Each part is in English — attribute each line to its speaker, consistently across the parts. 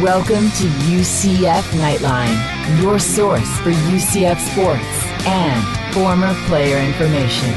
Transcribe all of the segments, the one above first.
Speaker 1: Welcome to UCF Knightline, your source for UCF sports and former player information.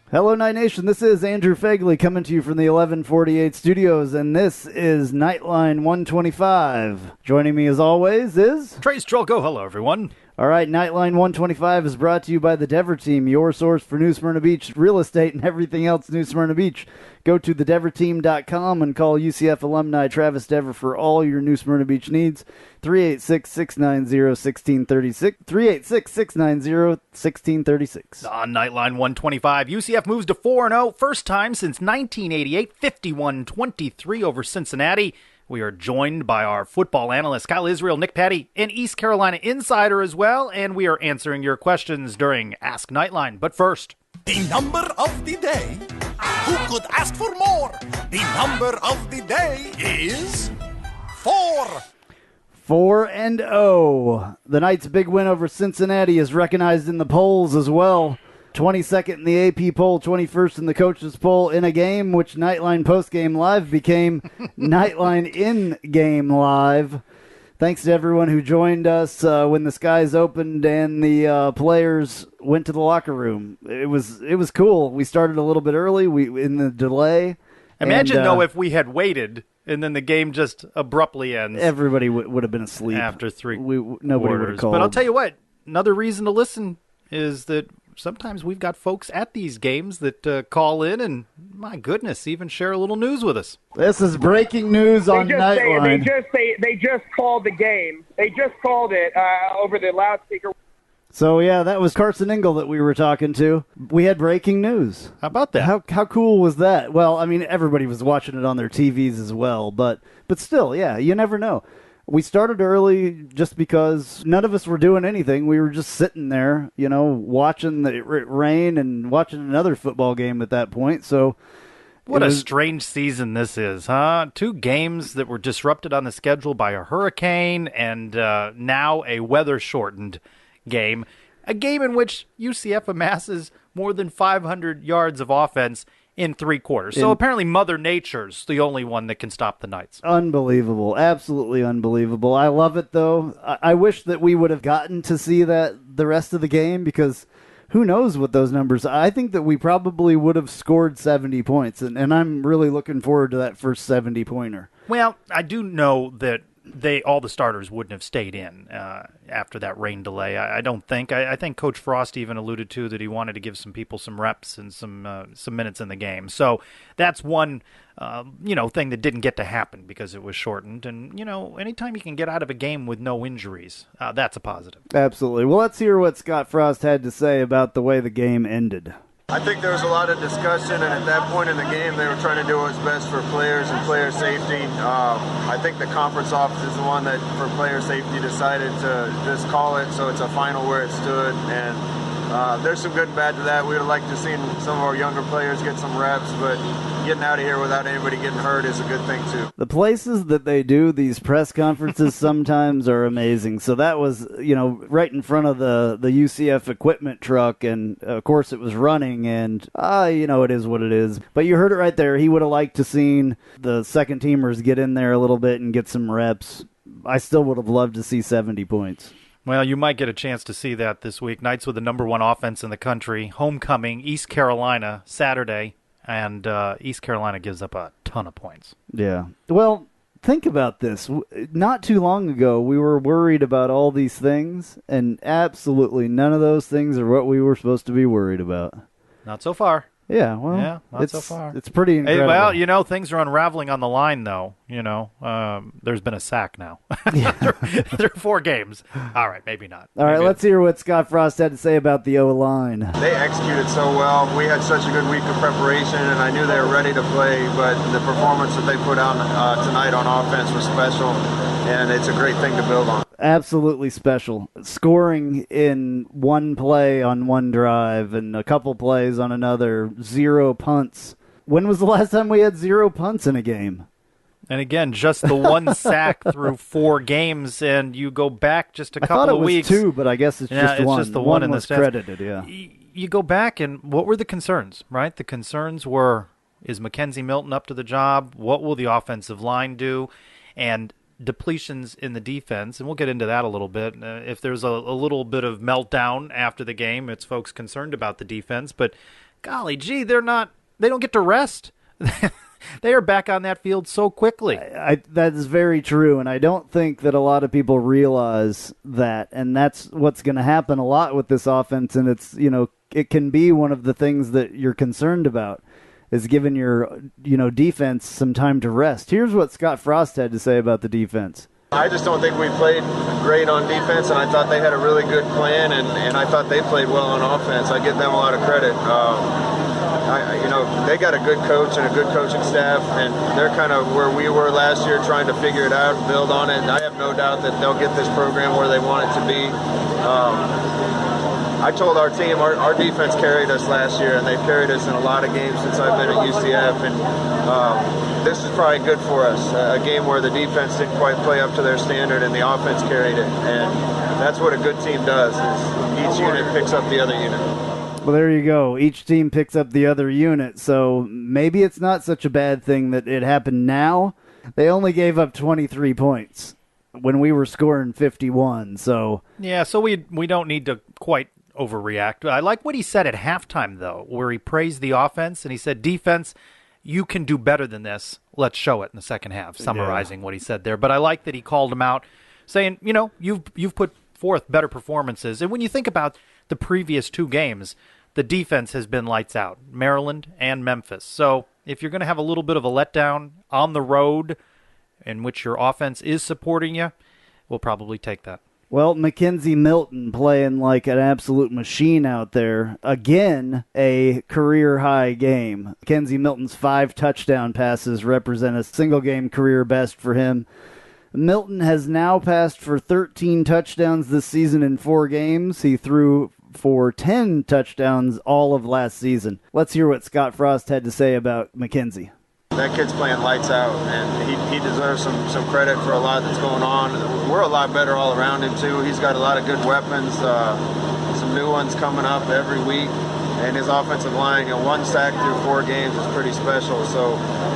Speaker 2: Hello, Night Nation. This is Andrew Phegley coming to you from the 1148 studios, and this is Knightline 125. Joining me, as always, is
Speaker 3: Trylko. Hello, everyone.
Speaker 2: All right, Knightline 125 is brought to you by the Dever Team, your source for New Smyrna Beach real estate and everything else New Smyrna Beach. Go to thedeverteam.com and call UCF alumni Travis Dever for all your New Smyrna Beach needs. 386-690-1636. 386-690-1636.
Speaker 3: On Knightline 125, UCF moves to 4-0. First time since 1988, 51-23 over Cincinnati. We are joined by our football analyst, Kyle Israel, Nick Patty, an East Carolina insider as well, and we are answering your questions during Ask Knightline. But first,
Speaker 4: the number of the day. Who could ask for more? The number of the day is 4.
Speaker 2: 4-0. The Knights' big win over Cincinnati is recognized in the polls as well. 22nd in the AP poll, 21st in the coaches poll, in a game which Knightline Postgame Live became Knightline In-Game Live. Thanks to everyone who joined us when the skies opened and the players went to the locker room. It was cool. We started a little bit early in the delay.
Speaker 3: Imagine, though, if we had waited and then the game just abruptly ends.
Speaker 2: Everybody would have been asleep.
Speaker 3: After three
Speaker 2: nobody would have called.
Speaker 3: But I'll tell you what, another reason to listen is that sometimes we've got folks at these games that call in and, my goodness, even share a little news with us.
Speaker 2: This is breaking news on Knightline.
Speaker 5: They just called the game. They just called it over the loudspeaker.
Speaker 2: So, yeah, that was Carson Engel that we were talking to. We had breaking news.
Speaker 3: How about that?
Speaker 2: How cool was that? Well, I mean, everybody was watching it on their TVs as well, but still, yeah, you never know. We started early just because none of us were doing anything. We were just sitting there, watching the rain and watching another football game at that point. So,
Speaker 3: what a strange season this is, huh? 2 games that were disrupted on the schedule by a hurricane and now a weather-shortened game. A game in which UCF amasses more than 500 yards of offense in 3 quarters. So apparently Mother Nature's the only one that can stop the Knights.
Speaker 2: Unbelievable. Absolutely unbelievable. I love it, though. I wish that we would have gotten to see that the rest of the game, because who knows what those numbers. I think that we probably would have scored 70 points, and I'm really looking forward to that first 70-pointer.
Speaker 3: Well, I do know that all the starters wouldn't have stayed in after that rain delay. I don't think. I think Coach Frost even alluded to that he wanted to give some people some reps and some minutes in the game. So that's one thing that didn't get to happen because it was shortened. And anytime you can get out of a game with no injuries, that's a positive.
Speaker 2: Absolutely. Well, let's hear what Scott Frost had to say about the way the game ended.
Speaker 6: I think there was a lot of discussion, and at that point in the game, they were trying to do what's best for players and player safety. I think the conference office is the one that, for player safety, decided to just call it so it's a final where it stood. And there's some good and bad to that. We would have liked to see some of our younger players get some reps, but getting out of here without anybody getting hurt is a good thing, too.
Speaker 2: The places that they do these press conferences sometimes are amazing. So that was, right in front of the UCF equipment truck, and, of course, it was running, and, it is what it is. But you heard it right there. He would have liked to seen the second-teamers get in there a little bit and get some reps. I still would have loved to see 70 points.
Speaker 3: Well, you might get a chance to see that this week. Knights with the number 1 offense in the country. Homecoming, East Carolina, Saturday. And East Carolina gives up a ton of points.
Speaker 2: Yeah. Well, think about this. Not too long ago, we were worried about all these things, and absolutely none of those things are what we were supposed to be worried about.
Speaker 3: Not so far.
Speaker 2: Yeah, well,
Speaker 3: not so far.
Speaker 2: It's pretty incredible.
Speaker 3: Hey, well, things are unraveling on the line, though. There's been a sack now. There are 4 games. All right, maybe not.
Speaker 2: All right, let's hear what Scott Frost had to say about the O-line.
Speaker 6: They executed so well. We had such a good week of preparation, and I knew they were ready to play, but the performance that they put on tonight on offense was special, and it's a great thing to build on.
Speaker 2: Absolutely special. Scoring in one play on one drive and a couple plays on another, 0 punts. When was the last time we had 0 punts in a game?
Speaker 3: And again, just the one sack through 4 games, and you go back just a couple of weeks.
Speaker 2: I thought it was 2, but I guess it's just one.
Speaker 3: Just the one in
Speaker 2: was
Speaker 3: the stats.
Speaker 2: Credited, yeah.
Speaker 3: You go back, and what were the concerns, right? The concerns were, is Mackenzie Milton up to the job? What will the offensive line do? And depletions in the defense, and we'll get into that a little bit. If there's a little bit of meltdown after the game, it's folks concerned about the defense, but golly gee, they don't get to rest. They are back on that field so quickly.
Speaker 2: That is very true, and I don't think that a lot of people realize that, and that's what's going to happen a lot with this offense, and it's, it can be one of the things that you're concerned about, is giving your, defense some time to rest. Here's what Scott Frost had to say about the defense.
Speaker 6: I just don't think we played great on defense, and I thought they had a really good plan, and I thought they played well on offense. I give them a lot of credit. They got a good coach and a good coaching staff, and they're kind of where we were last year, trying to figure it out and build on it. And I have no doubt that they'll get this program where they want it to be. I told our team, our defense carried us last year, and they've carried us in a lot of games since I've been at UCF, and this is probably good for us, a game where the defense didn't quite play up to their standard and the offense carried it, and that's what a good team does, is each unit picks up the other unit.
Speaker 2: Well, there you go. Each team picks up the other unit, so maybe it's not such a bad thing that it happened now. They only gave up 23 points when we were scoring 51, so...
Speaker 3: Yeah, so we don't need to quite overreact. I like what he said at halftime, though, where he praised the offense, and he said, defense, you can do better than this. Let's show it in the second half, summarizing what he said there. But I like that he called him out, saying, you've put forth better performances. And when you think about the previous 2 games, the defense has been lights out, Maryland and Memphis. So if you're going to have a little bit of a letdown on the road in which your offense is supporting you, we'll probably take that.
Speaker 2: Well, Mackenzie Milton playing like an absolute machine out there. Again, a career-high game. Mackenzie Milton's 5 touchdown passes represent a single-game career best for him. Milton has now passed for 13 touchdowns this season in 4 games. He threw for 10 touchdowns all of last season. Let's hear what Scott Frost had to say about Mackenzie.
Speaker 6: That kid's playing lights out, and he deserves some credit for a lot that's going on. We're a lot better all around him, too. He's got a lot of good weapons, some new ones coming up every week. And his offensive line, 1 sack through 4 games is pretty special. So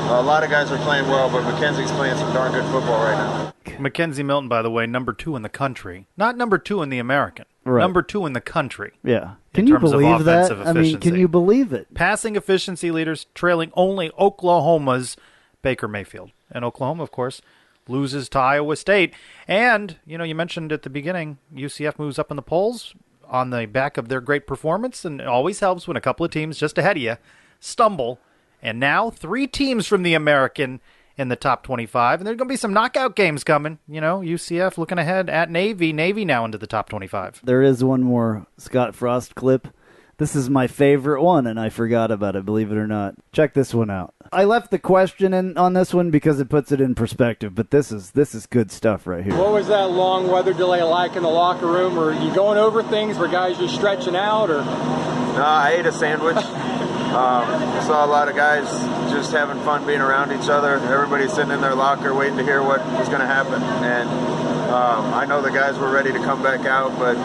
Speaker 6: a lot of guys are playing well, but Mackenzie's playing some darn good football right now.
Speaker 3: Mackenzie Milton, by the way, number 2 in the country. Not number 2 in the American.
Speaker 2: Right.
Speaker 3: Number 2 in the country.
Speaker 2: Yeah. Can you believe that? I mean, can you believe it?
Speaker 3: Passing efficiency leaders trailing only Oklahoma's Baker Mayfield. And Oklahoma, of course, loses to Iowa State. And, you mentioned at the beginning, UCF moves up in the polls on the back of their great performance, and it always helps when a couple of teams just ahead of you stumble. And now 3 teams from the American in the top 25, and there's going to be some knockout games coming. UCF looking ahead at Navy. Navy now into the top 25.
Speaker 2: There is one more Scott Frost clip. This is my favorite one, and I forgot about it, believe it or not. Check this one out. I left the question in on this one because it puts it in perspective, but this is good stuff right here.
Speaker 7: What was that long weather delay like in the locker room? Were you going over things? Were guys just stretching out? Or?
Speaker 6: No, I ate a sandwich. Saw a lot of guys just having fun being around each other. Everybody sitting in their locker waiting to hear what was going to happen. And I know the guys were ready to come back out, but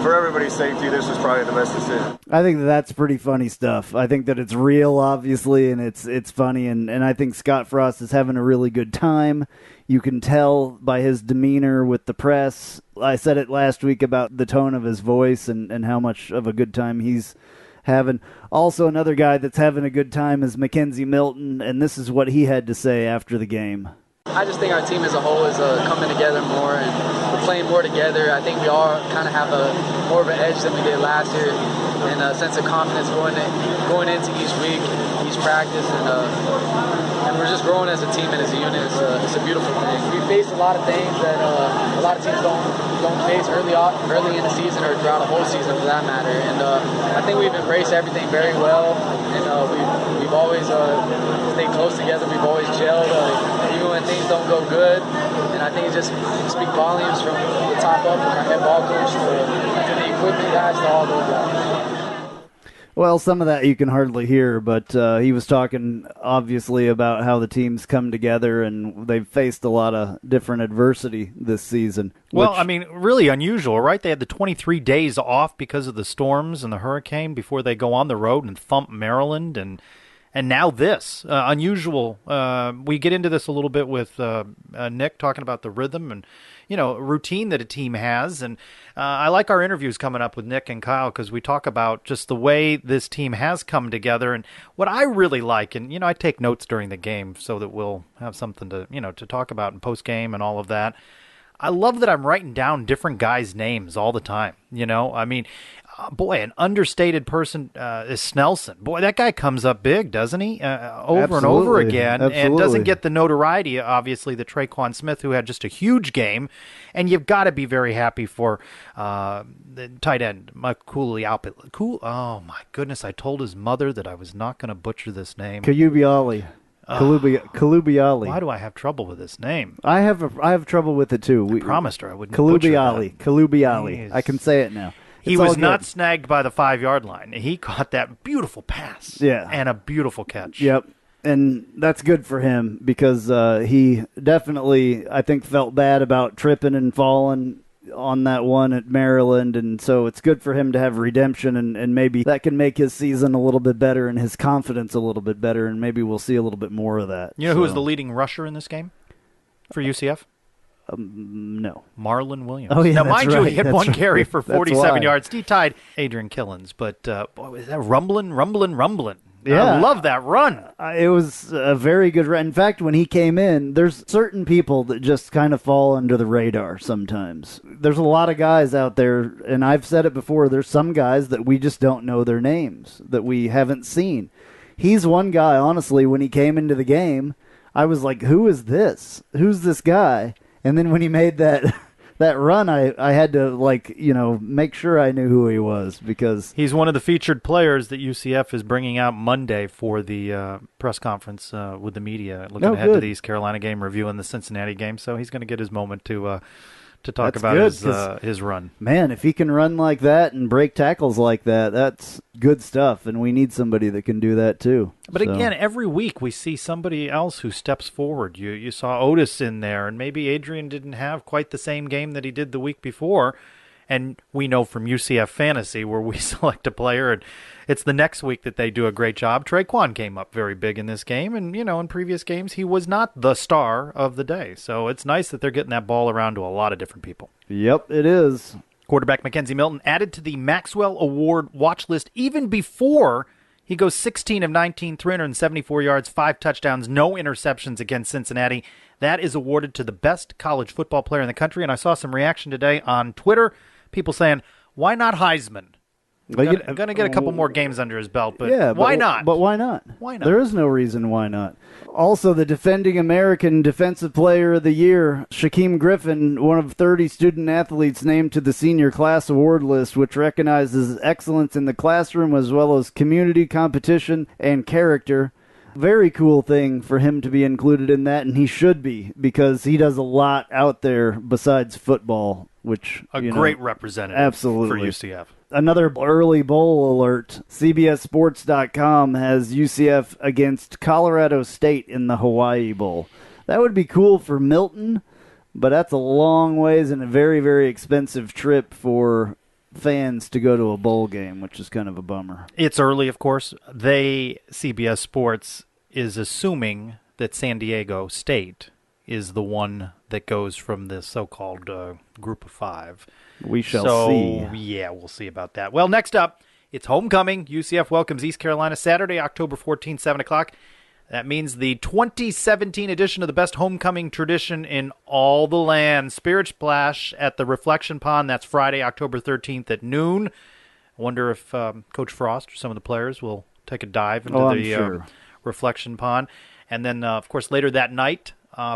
Speaker 6: for everybody's safety, this was probably the best decision.
Speaker 2: I think that's pretty funny stuff. I think that it's real, obviously, and it's funny, and I think Scott Frost is having a really good time. You can tell by his demeanor with the press. I said it last week about the tone of his voice and how much of a good time he's having. Also, another guy that's having a good time is Mackenzie Milton, and this is what he had to say after the game.
Speaker 8: I just think our team as a whole is coming together more, and we're playing more together. I think we all kind of have more of an edge than we did last year, and a sense of confidence going into each week, each practice, and we're just growing as a team and as a unit. It's a beautiful thing. We faced a lot of things that a lot of teams don't face early in the season or throughout a whole season for that matter. And I think we've embraced everything very well, and we've always stayed close together. We've always gelled, even when things don't go good. And I think it just speaks volumes from the top up, from our head ball coach to the equipment guys to all those guys.
Speaker 2: Well, some of that you can hardly hear, but he was talking obviously about how the team's come together and they've faced a lot of different adversity this season.
Speaker 3: Well, I mean, really unusual, right? They had the 23 days off because of the storms and the hurricane before they go on the road and thump Maryland, and now this. Unusual. We get into this a little bit with Nick talking about the rhythm and, routine that a team has. And I like our interviews coming up with Nick and Kyle because we talk about just the way this team has come together. And what I really like, and, I take notes during the game so that we'll have something to, to talk about in post-game and all of that. I love that I'm writing down different guys' names all the time. I mean, boy, an understated person is Snelson. Boy, that guy comes up big, doesn't he? Over and over again.
Speaker 2: Absolutely.
Speaker 3: And doesn't get the notoriety, obviously, that Traquan Smith, who had just a huge game. And you've got to be very happy for the tight end, Oh, my goodness. I told his mother that I was not going to butcher this name.
Speaker 2: Kalubiali. Kalubiali.
Speaker 3: Why do I have trouble with this name?
Speaker 2: I have trouble with it, too.
Speaker 3: I promised her I wouldn't butcher that.
Speaker 2: Kalubiali. I can say it now.
Speaker 3: He was not snagged by the 5-yard line. He caught that beautiful pass.
Speaker 2: Yeah.
Speaker 3: And a beautiful catch.
Speaker 2: Yep. And that's good for him because he definitely, I think, felt bad about tripping and falling on that one at Maryland. And so it's good for him to have redemption, and maybe that can make his season a little bit better and his confidence a little bit better, and maybe we'll see a little bit more of that.
Speaker 3: You know who was the leading rusher in this game for UCF?
Speaker 2: No.
Speaker 3: Marlon Williams.
Speaker 2: Oh, yeah,
Speaker 3: now,
Speaker 2: that's
Speaker 3: mind you,
Speaker 2: right.
Speaker 3: he had
Speaker 2: That's
Speaker 3: one
Speaker 2: right.
Speaker 3: carry for
Speaker 2: That's
Speaker 3: 47
Speaker 2: why.
Speaker 3: yards. He tied Adrian Killens, but boy, was that rumbling.
Speaker 2: Yeah.
Speaker 3: I love that run.
Speaker 2: It was a very good run. In fact, when he came in, there's certain people that just kind of fall under the radar sometimes. There's a lot of guys out there, and I've said it before, there's some guys that we just don't know their names, that we haven't seen. He's one guy, honestly, when he came into the game, I was like, who is this? Who's this guy? And then when he made that run, I had to, make sure I knew who he was because
Speaker 3: He's one of the featured players that UCF is bringing out Monday for the press conference with the media, looking ahead to the East Carolina game, reviewing the Cincinnati game. So he's going to get his moment to talk
Speaker 2: That's
Speaker 3: about his run.
Speaker 2: Man, if he can run like that and break tackles like that, that's good stuff, and we need somebody that can do that too.
Speaker 3: But again, every week we see somebody else who steps forward. You saw Otis in there, and maybe Adrian didn't have quite the same game that he did the week before. And we know from UCF Fantasy where we select a player, and it's the next week that they do a great job. Traquan came up very big in this game, and, in previous games he was not the star of the day. So it's nice that they're getting that ball around to a lot of different people.
Speaker 2: Yep, it is.
Speaker 3: Quarterback Mackenzie Milton added to the Maxwell Award watch list even before he goes 16 of 19, 374 yards, 5 touchdowns, no interceptions against Cincinnati. That is awarded to the best college football player in the country, and I saw some reation today on Twitter. People saying, why not Heisman? Going to get a couple more games under his belt, but why not?
Speaker 2: But why not?
Speaker 3: Why not?
Speaker 2: There is no reason why not. Also, the defending American Defensive Player of the Year, Shaquem Griffin, one of 30 student-athletes named to the Senior Class Award list, which recognizes excellence in the classroom as well as community, competition, and character. Very cool thing for him to be included in that, and he should be, because he does a lot out there besides football, which
Speaker 3: great representative
Speaker 2: absolutely.
Speaker 3: For UCF.
Speaker 2: Another early bowl alert. CBSSports.com has UCF against Colorado State in the Hawaii Bowl. That would be cool for Milton, but that's a long ways and a very, very expensive trip for fans to go to a bowl game, which is kind of a bummer.
Speaker 3: It's early, of course. CBS Sports, is assuming that San Diego State is the one that goes from this so-called group of 5.
Speaker 2: We shall see.
Speaker 3: Yeah, we'll see about that. Well, next up, it's homecoming. UCF welcomes East Carolina Saturday, October 14th, 7 o'clock. That means the 2017 edition of the best homecoming tradition in all the land. Spirit Splash at the Reflection Pond. That's Friday, October 13th at noon. I wonder if Coach Frost or some of the players will take a dive into the Reflection Pond. And then, of course, later that night,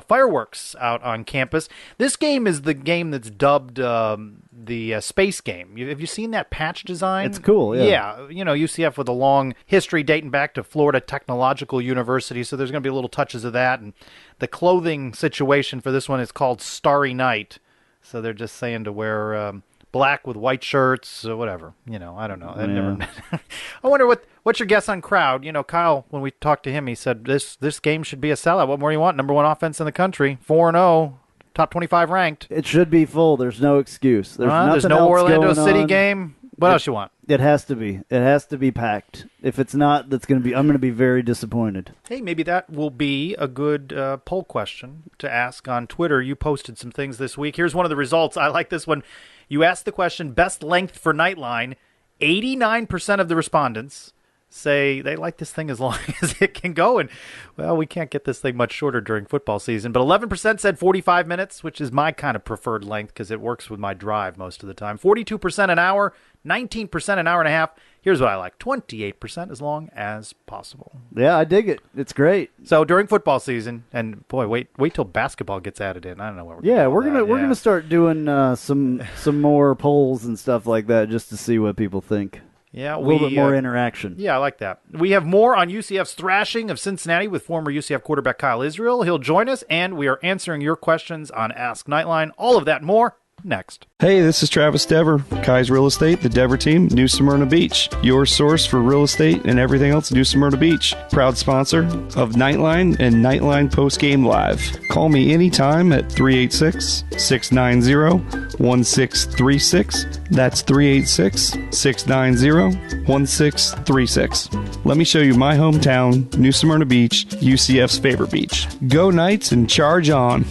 Speaker 3: fireworks out on campus. This game is the game that's dubbed the space game. Have you seen that patch design?
Speaker 2: It's cool, yeah.
Speaker 3: Yeah, UCF with a long history dating back to Florida Technological University, so there's going to be little touches of that. And the clothing situation for this one is called Starry Night. So they're just saying to wear black with white shirts or whatever. I don't know. I wonder what's your guess on crowd? Kyle, when we talked to him, he said this game should be a sellout. What more do you want? Number 1 offense in the country, 4-0, top 25 ranked.
Speaker 2: It should be full. There's no excuse.
Speaker 3: There's no Orlando City game. What else you want?
Speaker 2: It has to be. It has to be packed. If it's not, I'm going to be very disappointed.
Speaker 3: Hey, maybe that will be a good poll question to ask on Twitter. You posted some things this week. Here's one of the results. I like this one. You asked the question, best length for Knightline. 89% of the respondents say they like this thing as long as it can go. And, well, we can't get this thing much shorter during football season. But 11% said 45 minutes, which is my kind of preferred length because it works with my drive most of the time. 42% an hour, 19% an hour and a half. Here's what I like, 28% as long as possible.
Speaker 2: Yeah, I dig it. It's great.
Speaker 3: So during football season, and boy, wait till basketball gets added in. I don't know what
Speaker 2: we're gonna start doing some more polls and stuff like that just to see what people think.
Speaker 3: Yeah,
Speaker 2: a little bit more interaction.
Speaker 3: Yeah, I like that. We have more on UCF's thrashing of Cincinnati with former UCF quarterback Kyle Israel. He'll join us, and we are answering your questions on Ask Knightline. All of that and more next.
Speaker 9: Hey, this is Travis Dever, Kai's Real Estate, the Dever team, New Smyrna Beach. Your source for real estate and everything else New Smyrna Beach. Proud sponsor of Knightline and Knightline Postgame Live. Call me anytime at 386-690-1636. That's 386-690-1636. Let me show you my hometown, New Smyrna Beach, UCF's favorite beach. Go Knights and charge on.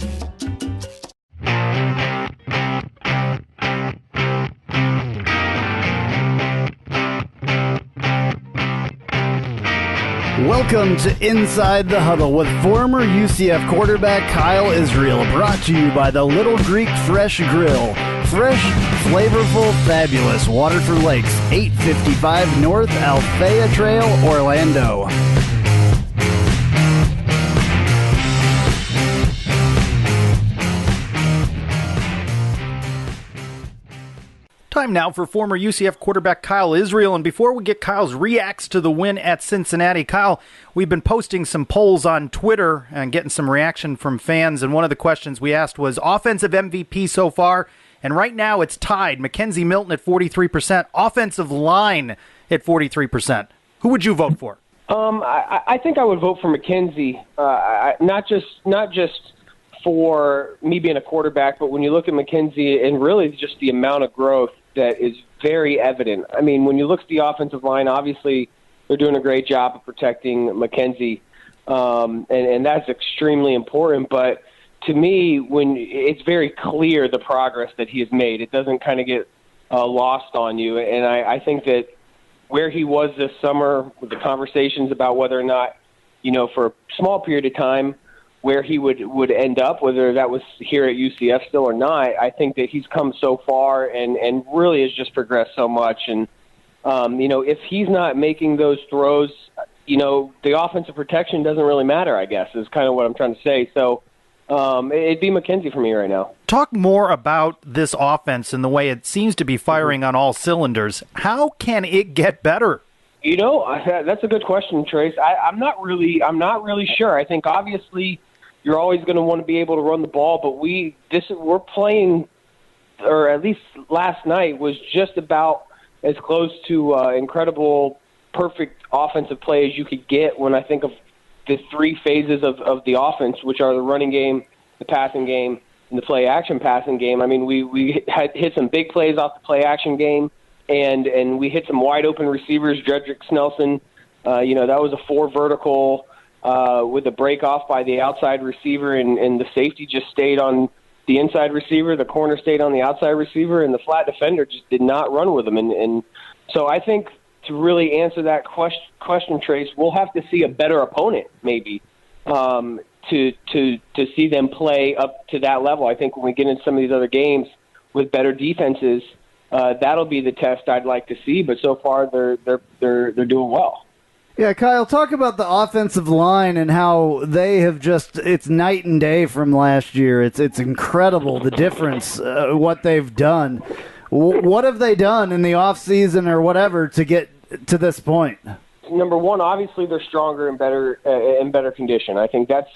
Speaker 2: Welcome to Inside the Huddle with former UCF quarterback Kyle Israel, brought to you by the Little Greek Fresh Grill. Fresh, flavorful, fabulous. Waterford Lakes, 855 North Althea Trail, Orlando.
Speaker 3: Time now for former UCF quarterback Kyle Israel. And before we get Kyle's reacts to the win at Cincinnati, Kyle, we've been posting some polls on Twitter and getting some reaction from fans. And one of the questions we asked was offensive MVP so far. And right now it's tied. Mackenzie Milton at 43%, offensive line at 43%. Who would you vote for?
Speaker 5: I think I would vote for Mackenzie. Not just for me being a quarterback, but when you look at Mackenzie and really just the amount of growth that is very evident. I mean, when you look at the offensive line, obviously they're doing a great job of protecting Mackenzie, and that's extremely important. But to me, when it's very clear the progress that he has made, it doesn't kind of get lost on you. And I think that where he was this summer with the conversations about whether or not, for a small period of time, where he would end up, whether that was here at UCF still or not, I think that he's come so far and really has just progressed so much. And, if he's not making those throws, the offensive protection doesn't really matter, I guess, is kind of what I'm trying to say. So it'd be Mackenzie for me right now.
Speaker 3: Talk more about this offense and the way it seems to be firing on all cylinders. How can it get better?
Speaker 5: That's a good question, Trace. I'm not really sure. I think obviously you're always going to want to be able to run the ball, but we're playing, or at least last night was just about as close to incredible, perfect offensive play as you could get when I think of the three phases of the offense, which are the running game, the passing game, and the play action passing game. I mean, we had hit some big plays off the play action game. And we hit some wide open receivers. Dredrick Snelson, that was a 4 vertical with a break off by the outside receiver, and the safety just stayed on the inside receiver. The corner stayed on the outside receiver, and the flat defender just did not run with him. And so I think to really answer that question, Trace, we'll have to see a better opponent maybe to see them play up to that level. I think when we get into some of these other games with better defenses, that'll be the test I'd like to see, but so far they're doing well.
Speaker 2: Yeah, Kyle, talk about the offensive line and how they have it's night and day from last year. It's incredible, the difference, what they've done. What have they done in the offseason or whatever to get to this point?
Speaker 5: Number one, obviously they're stronger and better condition. I think that's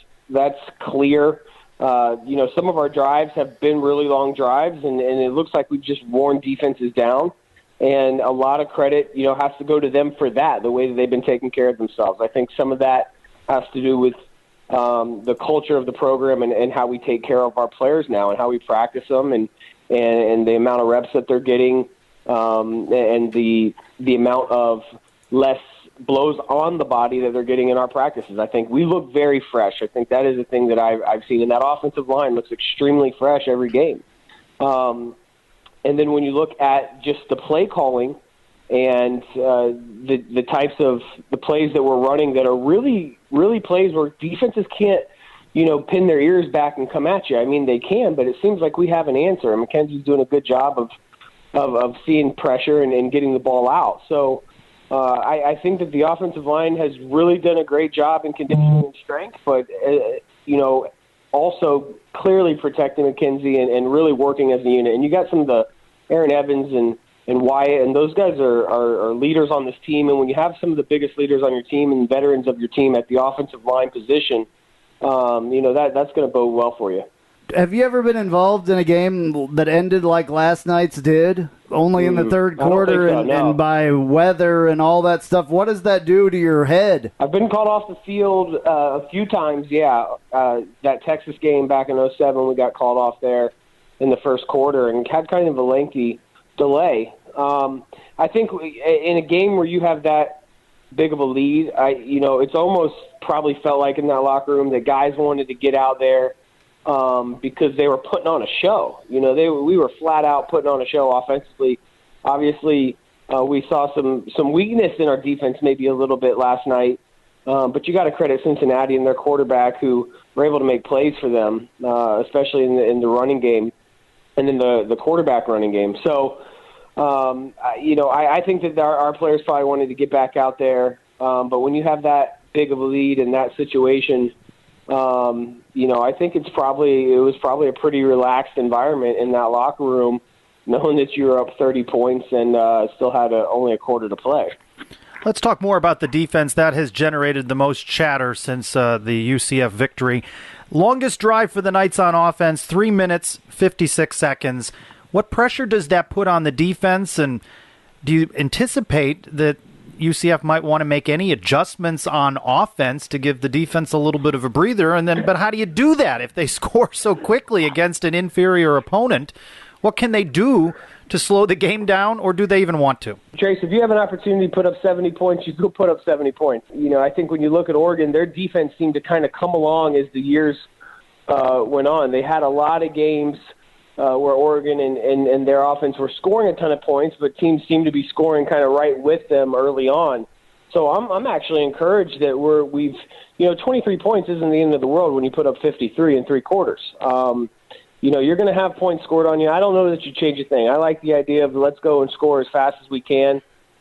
Speaker 5: clear. Some of our drives have been really long drives, and it looks like we've just worn defenses down. And a lot of credit, has to go to them for that, the way that they've been taking care of themselves. I think some of that has to do with the culture of the program and how we take care of our players now and how we practice them and the amount of reps that they're getting and the amount of less blows on the body that they're getting in our practices. I think we look very fresh. I think that is a thing that I've seen. And that offensive line looks extremely fresh every game. And then when you look at just the play calling and the types of the plays that we're running that are really, really plays where defenses can't, pin their ears back and come at you. I mean, they can, but it seems like we have an answer. And McKenzie's doing a good job of seeing pressure and getting the ball out. So I think that the offensive line has really done a great job in conditioning and strength, but, also clearly protecting McKenzie and really working as a unit. And you got some of the Aaron Evans and Wyatt, and those guys are leaders on this team. And when you have some of the biggest leaders on your team and veterans of your team at the offensive line position, that's going to bode well for you.
Speaker 2: Have you ever been involved in a game that ended like last night's did, only in the third quarter and by weather and all that stuff? What does that do to your head?
Speaker 5: I've been called off the field a few times, yeah. That Texas game back in 2007, we got called off there in the first quarter and had kind of a lengthy delay. I think in a game where you have that big of a lead, it's almost probably felt like in that locker room that guys wanted to get out there because they were putting on a show. We were flat out putting on a show offensively. Obviously, we saw some weakness in our defense maybe a little bit last night, but you got to credit Cincinnati and their quarterback who were able to make plays for them, especially in the running game and in the quarterback running game. So, I think that our players probably wanted to get back out there, but when you have that big of a lead in that situation, I think it was probably a pretty relaxed environment in that locker room, knowing that you were up 30 points and still had only a quarter to play.
Speaker 3: Let's talk more about the defense. That has generated the most chatter since the UCF victory. Longest drive for the Knights on offense, 3 minutes, 56 seconds. What pressure does that put on the defense, and do you anticipate that UCF might want to make any adjustments on offense to give the defense a little bit of a breather? But how do you do that if they score so quickly against an inferior opponent? What can they do to slow the game down, or do they even want to?
Speaker 5: Trace, if you have an opportunity to put up 70 points, you go put up 70 points. I think when you look at Oregon, their defense seemed to kind of come along as the years went on. They had a lot of games where Oregon and their offense were scoring a ton of points, but teams seem to be scoring kind of right with them early on. So I'm actually encouraged that we've 23 points isn't the end of the world when you put up 53 in 3 quarters. You're going to have points scored on you. I don't know that you change a thing. I like the idea of let's go and score as fast as we can.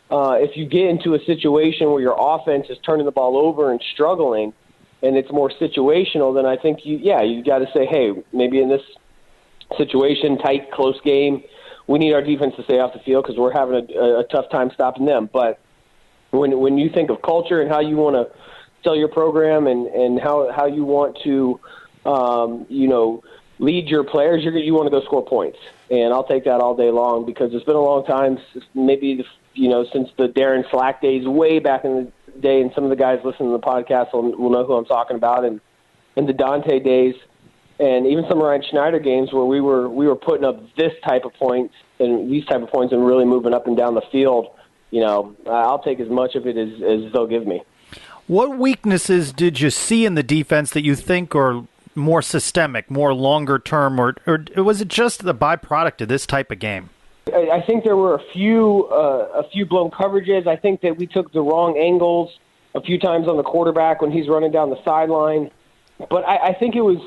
Speaker 5: If you get into a situation where your offense is turning the ball over and struggling, and it's more situational, then I think you got to say, hey, maybe in this situation, tight, close game, we need our defense to stay off the field because we're having a tough time stopping them. But when you think of culture and how you want to sell your program and how you want to, lead your players, you want to go score points. And I'll take that all day long because it's been a long time, maybe, since the Darren Slack days way back in the day, and some of the guys listening to the podcast will know who I'm talking about, and in the Dante days, and even some Ryan Schneider games where we were putting up this type of points and these type of points and really moving up and down the field. I'll take as much of it as they'll give me.
Speaker 3: What weaknesses did you see in the defense that you think are more systemic, more longer term, or was it just the byproduct of this type of game?
Speaker 5: I think there were a few blown coverages. I think that we took the wrong angles a few times on the quarterback when he's running down the sideline. But I think it was,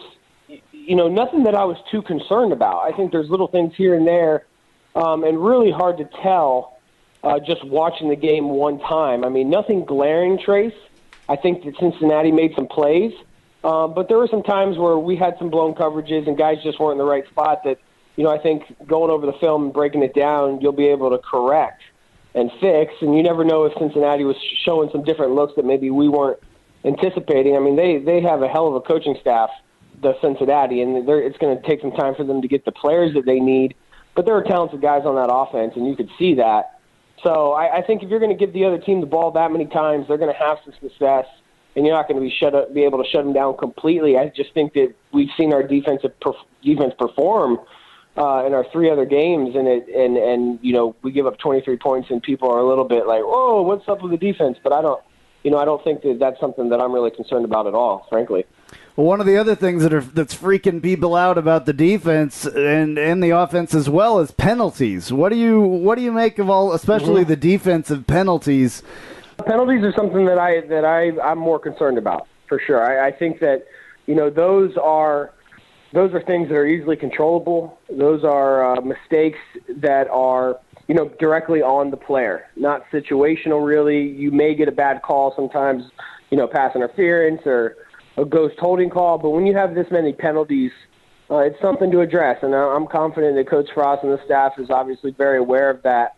Speaker 5: nothing that I was too concerned about. I think there's little things here and there, and really hard to tell just watching the game one time. I mean, nothing glaring, Trace. I think that Cincinnati made some plays. But there were some times where we had some blown coverages and guys just weren't in the right spot that, I think going over the film and breaking it down, you'll be able to correct and fix. And you never know if Cincinnati was showing some different looks that maybe we weren't anticipating. I mean, they have a hell of a coaching staff the Cincinnati, and it's going to take some time for them to get the players that they need. But there are talented guys on that offense, and you could see that. So I think if you're going to give the other team the ball that many times, they're going to have some success, and you're not going to be able to shut them down completely. I just think that we've seen our defense perform in our 3 other games, and we give up 23 points, and people are a little bit like, "Oh, what's up with the defense?" But I don't think that that's something that I'm really concerned about at all, frankly.
Speaker 2: Well, one of the other things that's freaking people out about the defense and the offense as well is penalties. What do you make of especially the defensive penalties?
Speaker 5: Penalties are something that I'm more concerned about, for sure. I think that those are things that are easily controllable. Those are mistakes that are directly on the player, not situational. Really, you may get a bad call sometimes, pass interference or a ghost holding call, but when you have this many penalties, it's something to address, and I'm confident that Coach Frost and the staff is obviously very aware of that.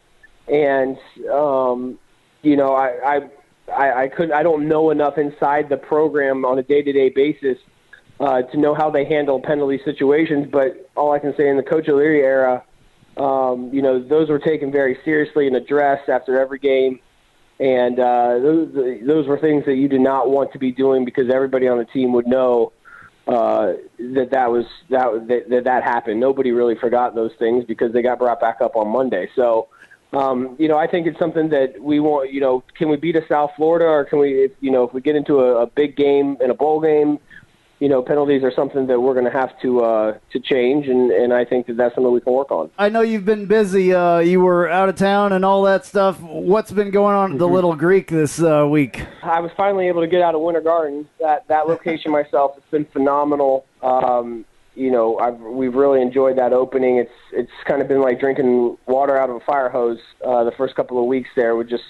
Speaker 5: And I don't know enough inside the program on a day-to-day basis to know how they handle penalty situations, but all I can say in the Coach O'Leary era, those were taken very seriously and addressed after every game. And those were things that you did not want to be doing because everybody on the team would know that happened. Nobody really forgot those things because they got brought back up on Monday. So, I think it's something that we want. Can we beat a South Florida, or can we? If we get into a big game in a bowl game, penalties are something that we're going to have to change, and I think that that's something we can work on.
Speaker 2: I know you've been busy. You were out of town and all that stuff. What's been going on at the Little Greek this week?
Speaker 5: I was finally able to get out of Winter Garden. That location myself has been phenomenal. We've really enjoyed that opening. It's kind of been like drinking water out of a fire hose the first couple of weeks there with just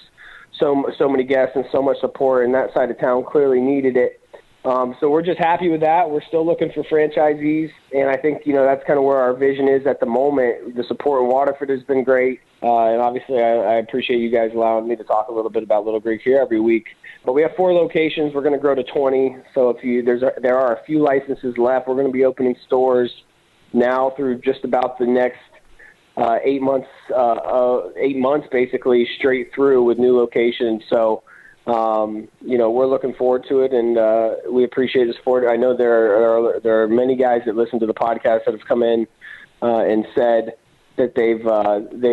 Speaker 5: so many guests and so much support, and that side of town clearly needed it. So we're just happy with that. We're still looking for franchisees, and I think, that's kind of where our vision is at the moment. The support in Waterford has been great, and obviously I appreciate you guys allowing me to talk a little bit about Little Greek here every week. But we have 4 locations. We're going to grow to 20, so there are a few licenses left. We're going to be opening stores now through just about the next 8 months, 8 months basically straight through with new locations. So, we're looking forward to it, and we appreciate the support. I know there are many guys that listen to the podcast that have come in and said that they've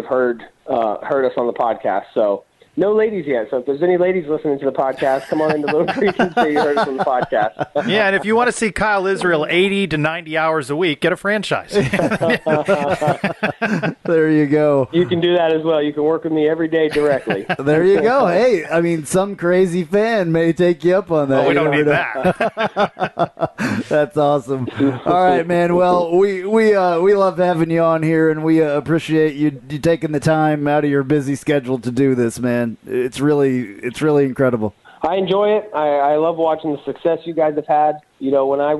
Speaker 5: heard us on the podcast. So no ladies yet. So if there's any ladies listening to the podcast, come on into Little Creek and say you heard us on the podcast.
Speaker 3: Yeah, and if you want to see Kyle Israel 80 to 90 hours a week, get a franchise.
Speaker 2: There you go.
Speaker 5: You can do that as well. You can work with me every day directly.
Speaker 2: There you go. Hey, I mean, some crazy fan may take you up on that.
Speaker 3: Oh, we don't need that.
Speaker 2: That's awesome. All right, man. Well, we love having you on here, and we appreciate you taking the time out of your busy schedule to do this, man. It's really incredible.
Speaker 5: I enjoy it. I love watching the success you guys have had. When I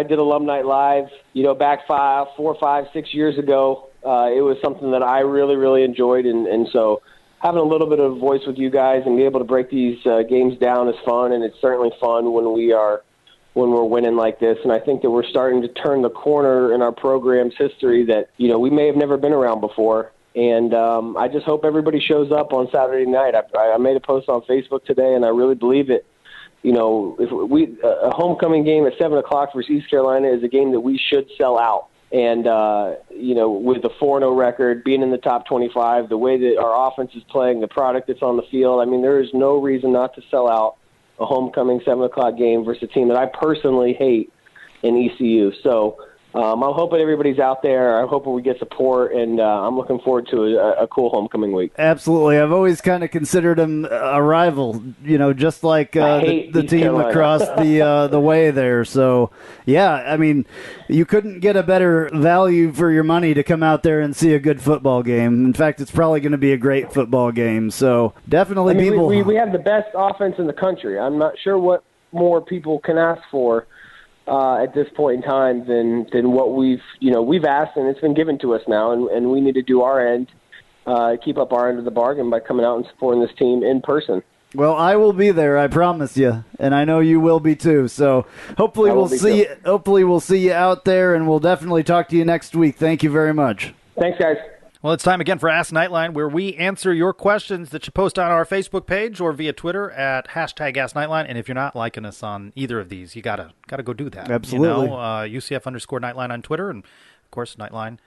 Speaker 5: did Alum Night Live, back 4, 5, 6 years ago, it was something that I really, really enjoyed, and so having a little bit of voice with you guys and be able to break these games down is fun, and it's certainly fun when we're winning like this. And I think that we're starting to turn the corner in our program's history that we may have never been around before. And I just hope everybody shows up on Saturday night. I made a post on Facebook today, and I really believe it. If a homecoming game at 7:00 versus East Carolina is a game that we should sell out. And with the 4-0 record, being in the top 25, the way that our offense is playing, the product that's on the field, I mean, there is no reason not to sell out a homecoming 7:00 game versus a team that I personally hate in ECU. So. I'm hoping everybody's out there. I'm hoping we get support, and I'm looking forward to a cool homecoming week.
Speaker 2: Absolutely. I've always kind of considered them a rival, just like the team Carolina. Across the way there. So, yeah, I mean, you couldn't get a better value for your money to come out there and see a good football game. In fact, it's probably going to be a great football game. So, definitely people.
Speaker 5: We have the best offense in the country. I'm not sure what more people can ask for. At this point in time than what we've asked, and it's been given to us now, and we need to do our end, keep up our end of the bargain by coming out and supporting this team in person.
Speaker 2: Well, I will be there, I promise you, and I know you will be too. So hopefully we'll see. Hopefully we'll see you out there, and we'll definitely talk to you next week. Thank you very much.
Speaker 5: Thanks, guys.
Speaker 3: Well, it's time again for Ask Knightline, where we answer your questions that you post on our Facebook page or via Twitter at #AskKnightline. And if you're not liking us on either of these, you gotta go do that.
Speaker 2: Absolutely.
Speaker 3: UCF_Knightline on Twitter, and of course Knightline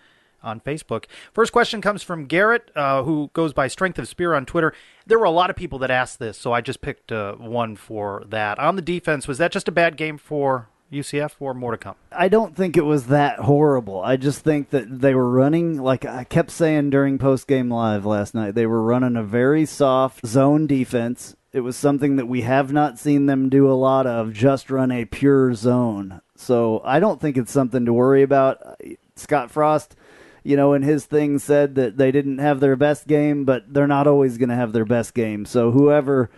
Speaker 3: on Facebook. First question comes from Garrett, who goes by Strength of Spear on Twitter. There were a lot of people that asked this, so I just picked one for that. On the defense, was that just a bad game for UCF or more to come?
Speaker 2: I don't think it was that horrible. I just think that they were running, like I kept saying during post-game live last night, they were running a very soft zone defense. It was something that we have not seen them do a lot of, just run a pure zone. So I don't think it's something to worry about. Scott Frost, in his thing said that they didn't have their best game, but they're not always going to have their best game. So whoever,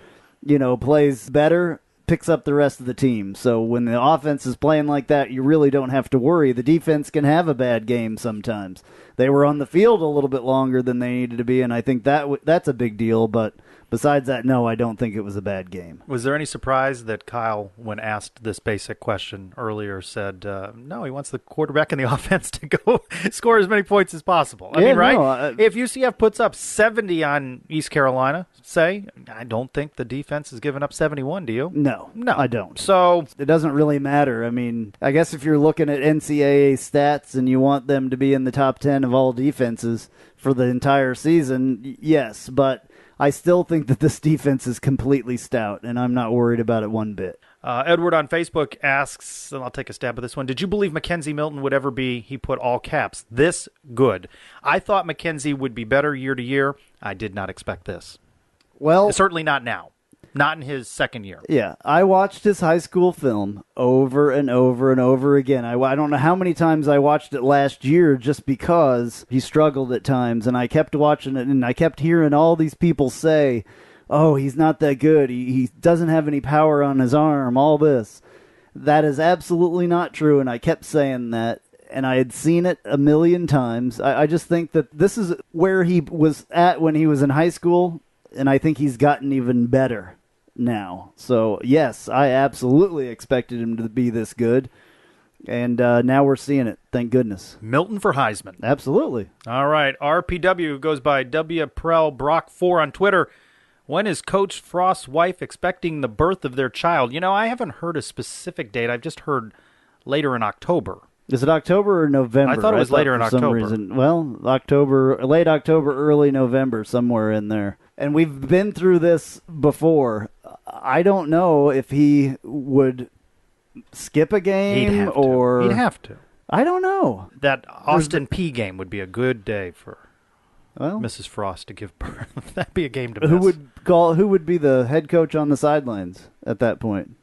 Speaker 2: plays better picks up the rest of the team. So when the offense is playing like that, you really don't have to worry. The defense can have a bad game sometimes. They were on the field a little bit longer than they needed to be, and I think that's a big deal, but besides that, no, I don't think it was a bad game.
Speaker 3: Was there any surprise that Kyle, when asked this basic question earlier, said, no, he wants the quarterback and the offense to go score as many points as possible? I mean, right? No, if UCF puts up 70 on East Carolina, say, I don't think the defense is giving up 71, do you?
Speaker 2: No, I don't.
Speaker 3: So
Speaker 2: it doesn't really matter. I mean, I guess if you're looking at NCAA stats and you want them to be in the top 10 of all defenses for the entire season, yes, but I still think that this defense is completely stout, and I'm not worried about it one bit.
Speaker 3: Edward on Facebook asks, and I'll take a stab at this one, did you believe Mackenzie Milton would ever be, he put all caps, this good? I thought Mackenzie would be better year to year. I did not expect this.
Speaker 2: Well,
Speaker 3: certainly not now. Not in his second year.
Speaker 2: Yeah, I watched his high school film over and over and over again. I don't know how many times I watched it last year just because he struggled at times, and I kept watching it, and I kept hearing all these people say, oh, he's not that good, he doesn't have any power on his arm, all this. That is absolutely not true, and I kept saying that, and I had seen it a million times. I just think that this is where he was at when he was in high school, and I think he's gotten even better now. So, yes, I absolutely expected him to be this good, and now we're seeing it. Thank goodness.
Speaker 3: Milton for Heisman.
Speaker 2: Absolutely.
Speaker 3: All right. RPW goes by W. Prel Brock 4 on Twitter. When is Coach Frost's wife expecting the birth of their child? I haven't heard a specific date. I've just heard later in October.
Speaker 2: Is it October or November?
Speaker 3: I thought it was later in October.
Speaker 2: Well, late October, early November, somewhere in there. And we've been through this before. I don't know if he would skip a game or...
Speaker 3: He'd have to.
Speaker 2: I don't know.
Speaker 3: That Austin P game would be a good day for Mrs. Frost to give birth. That'd be a game to miss.
Speaker 2: Who would be the head coach on the sidelines at that point?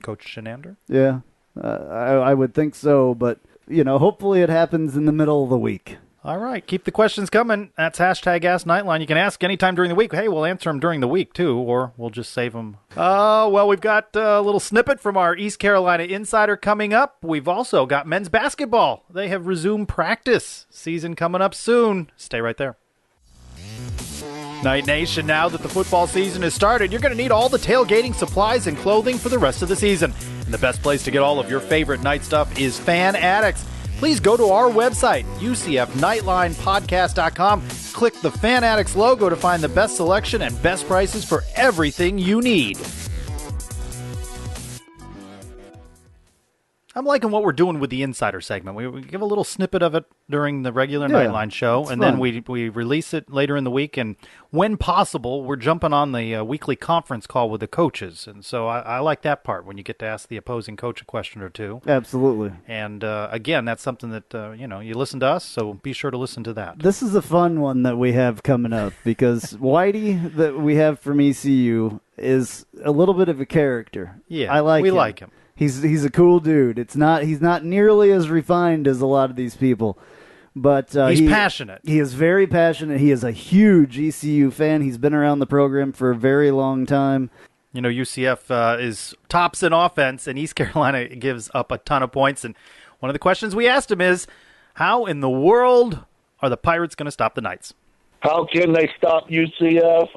Speaker 3: Coach Shenander?
Speaker 2: Yeah. I would think so, but, hopefully it happens in the middle of the week.
Speaker 3: All right. Keep the questions coming. That's #AskKnightline. You can ask anytime during the week. Hey, we'll answer them during the week, too, or we'll just save them. We've got a little snippet from our East Carolina Insider coming up. We've also got men's basketball. They have resumed practice. Season coming up soon. Stay right there. Night Nation, now that the football season has started, you're going to need all the tailgating supplies and clothing for the rest of the season. And the best place to get all of your favorite night stuff is Fan Addicts. Please go to our website, UCFNightlinePodcast.com. Click the Fan Addicts logo to find the best selection and best prices for everything you need. I'm liking what we're doing with the Insider segment. We give a little snippet of it during the regular Nightline show, and then we release it later in the week. And when possible, we're jumping on the weekly conference call with the coaches. And so I like that part, when you get to ask the opposing coach a question or two.
Speaker 2: Absolutely.
Speaker 3: And again, that's something that, you listen to us, so be sure to listen to that.
Speaker 2: This is a fun one that we have coming up, because Whitey that we have from ECU is a little bit of a character.
Speaker 3: Yeah,
Speaker 2: we
Speaker 3: like him.
Speaker 2: He's a cool dude. He's not nearly as refined as a lot of these people, but
Speaker 3: he's passionate.
Speaker 2: He is very passionate. He is a huge ECU fan. He's been around the program for a very long time.
Speaker 3: UCF is tops in offense, and East Carolina gives up a ton of points. And one of the questions we asked him is, how in the world are the Pirates going to stop the Knights?
Speaker 10: How can they stop UCF?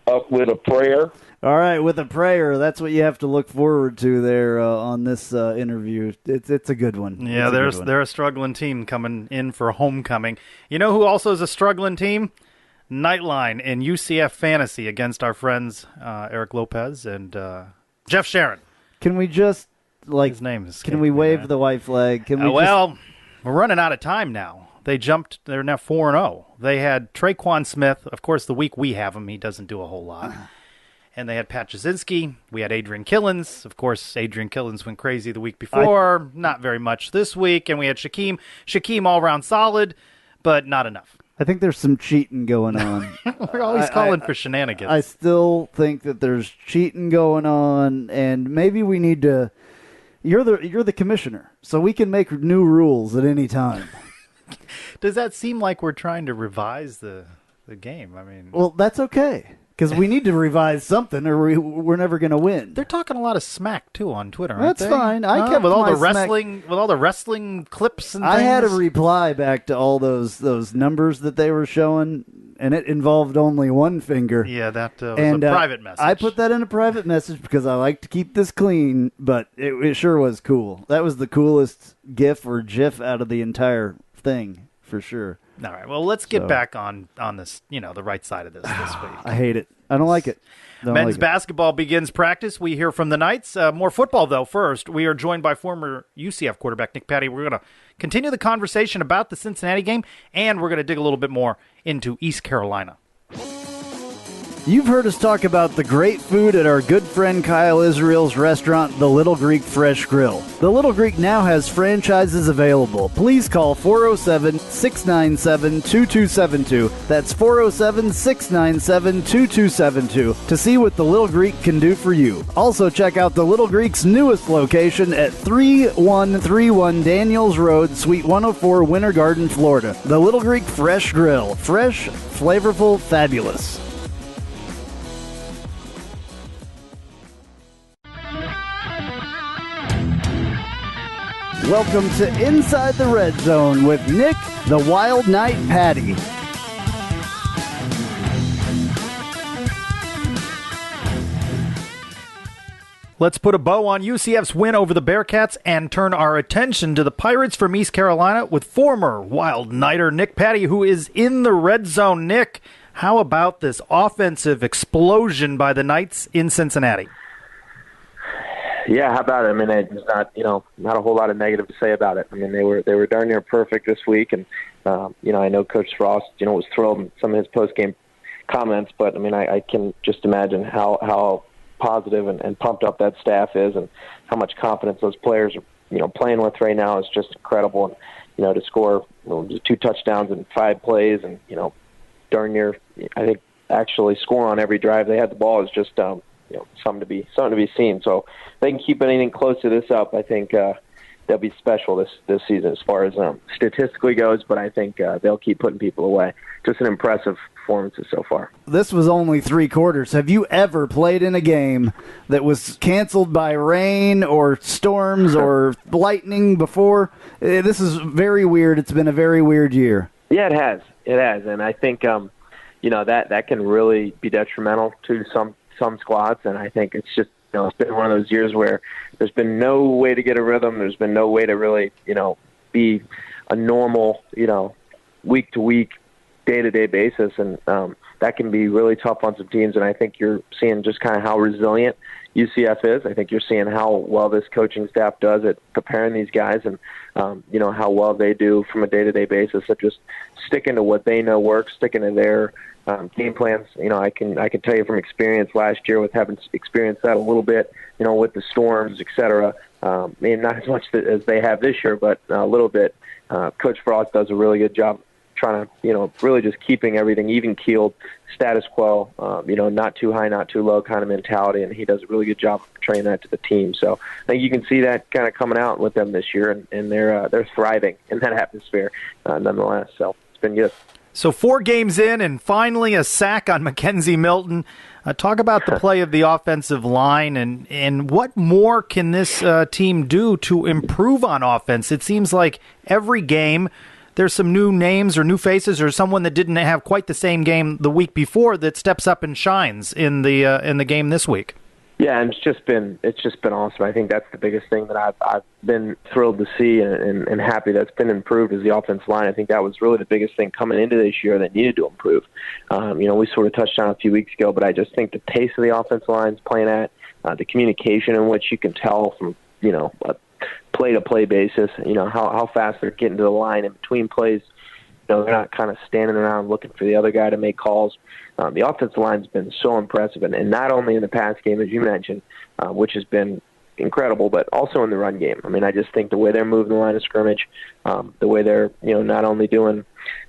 Speaker 10: Up with a prayer.
Speaker 2: All right, with a prayer, that's what you have to look forward to there on this interview. It's a good one.
Speaker 3: Yeah, they're a struggling team coming in for homecoming. You know who also is a struggling team? Knightline in UCF Fantasy against our friends Eric Lopez and Jeff Sharon.
Speaker 2: Can we just,
Speaker 3: his name is
Speaker 2: can we wave the white flag? Can we
Speaker 3: we're running out of time now. They're now 4-0. They had Traquan Smith. Of course, the week we have him, he doesn't do a whole lot. And they had Pat Jasinski. We had Adrian Killens. Of course, Adrian Killens went crazy the week before. Not very much this week. And we had Shaquem. Shaquem all-round solid, but not enough.
Speaker 2: I think there's some cheating going on.
Speaker 3: We're always calling for shenanigans.
Speaker 2: I still think that there's cheating going on, and maybe we need to... You're the commissioner, so we can make new rules at any time.
Speaker 3: Does that seem like we're trying to revise the game? I mean...
Speaker 2: Well, that's okay. Because we need to revise something, or we're never going to win.
Speaker 3: They're talking a lot of smack too on Twitter. Aren't
Speaker 2: That's fine. I kept
Speaker 3: with all
Speaker 2: my
Speaker 3: the wrestling, with all the wrestling clips and things.
Speaker 2: I had a reply back to all those numbers that they were showing, and it involved only one finger.
Speaker 3: Yeah, that was a private message.
Speaker 2: I put that in a private message because I like to keep this clean, but it sure was cool. That was the coolest GIF or GIF out of the entire thing for sure.
Speaker 3: All right, well, let's get back on this, the right side of this week.
Speaker 2: I hate it. I don't like it.
Speaker 3: Men's basketball begins practice. We hear from the Knights. More football, though. First, we are joined by former UCF quarterback Nick Patty. We're going to continue the conversation about the Cincinnati game, and we're going to dig a little bit more into East Carolina.
Speaker 2: You've heard us talk about the great food at our good friend Kyle Israel's restaurant, The Little Greek Fresh Grill. The Little Greek now has franchises available. Please call 407-697-2272. That's 407-697-2272 to see what The Little Greek can do for you. Also check out The Little Greek's newest location at 3131 Daniels Road, Suite 104, Winter Garden, Florida. The Little Greek Fresh Grill. Fresh, flavorful, fabulous. Welcome to Inside the Red Zone with Nick, the Wild Knight Patty.
Speaker 3: Let's put a bow on UCF's win over the Bearcats and turn our attention to the Pirates from East Carolina with former Wild Knighter Nick Patty, who is in the red zone. Nick, how about this offensive explosion by the Knights in Cincinnati?
Speaker 10: Yeah, how about it? I mean, there's not a whole lot of negative to say about it. I mean, they were darn near perfect this week, and I know Coach Frost, was thrilled in some of his post-game comments, but I mean, I can just imagine how positive and pumped up that staff is, and how much confidence those players are, playing with right now is just incredible. And to score 2 touchdowns in 5 plays, and darn near, I think actually score on every drive they had the ball is just something to be seen. So if they can keep anything close to this up, I think they'll be special this season as far as statistically goes. But I think they'll keep putting people away. Just an impressive performances so far.
Speaker 2: This was only 3 quarters. Have you ever played in a game that was canceled by rain or storms or lightning before? This is very weird. It's been a very weird year.
Speaker 10: Yeah, it has, and I think that can really be detrimental to some squads, and I think it's just it's been one of those years where there's been no way to get a rhythm. There's been no way to really be a normal week to week, day to day basis, and that can be really tough on some teams. And I think you're seeing just kind of how resilient UCF is. I think you're seeing how well this coaching staff does at preparing these guys, and how well they do from a day to day basis of just sticking to what they know works, sticking to their game plans. I can tell you from experience last year with having experienced that a little bit, with the storms, et cetera. Maybe not as much as they have this year, but a little bit. Coach Frost does a really good job trying to, really just keeping everything even keeled, status quo, not too high, not too low kind of mentality, and he does a really good job of portraying that to the team. So I think you can see that kind of coming out with them this year, and they're thriving in that atmosphere nonetheless. So it's been good.
Speaker 3: So 4 games in, and finally a sack on Mackenzie Milton. Talk about the play of the offensive line, and what more can this team do to improve on offense? It seems like every game there's some new names or new faces or someone that didn't have quite the same game the week before that steps up and shines in the game this week.
Speaker 10: Yeah, and it's just been awesome. I think that's the biggest thing that I've been thrilled to see and happy that's been improved is the offensive line. I think that was really the biggest thing coming into this year that needed to improve. We sort of touched on it a few weeks ago, but I just think the pace of the offensive line is playing at, the communication in which you can tell from a play-to-play basis, how fast they're getting to the line in between plays. They're not kind of standing around looking for the other guy to make calls. The offensive line's been so impressive, and not only in the pass game, as you mentioned, which has been incredible, but also in the run game. I mean, I just think the way they're moving the line of scrimmage, the way they're, not only doing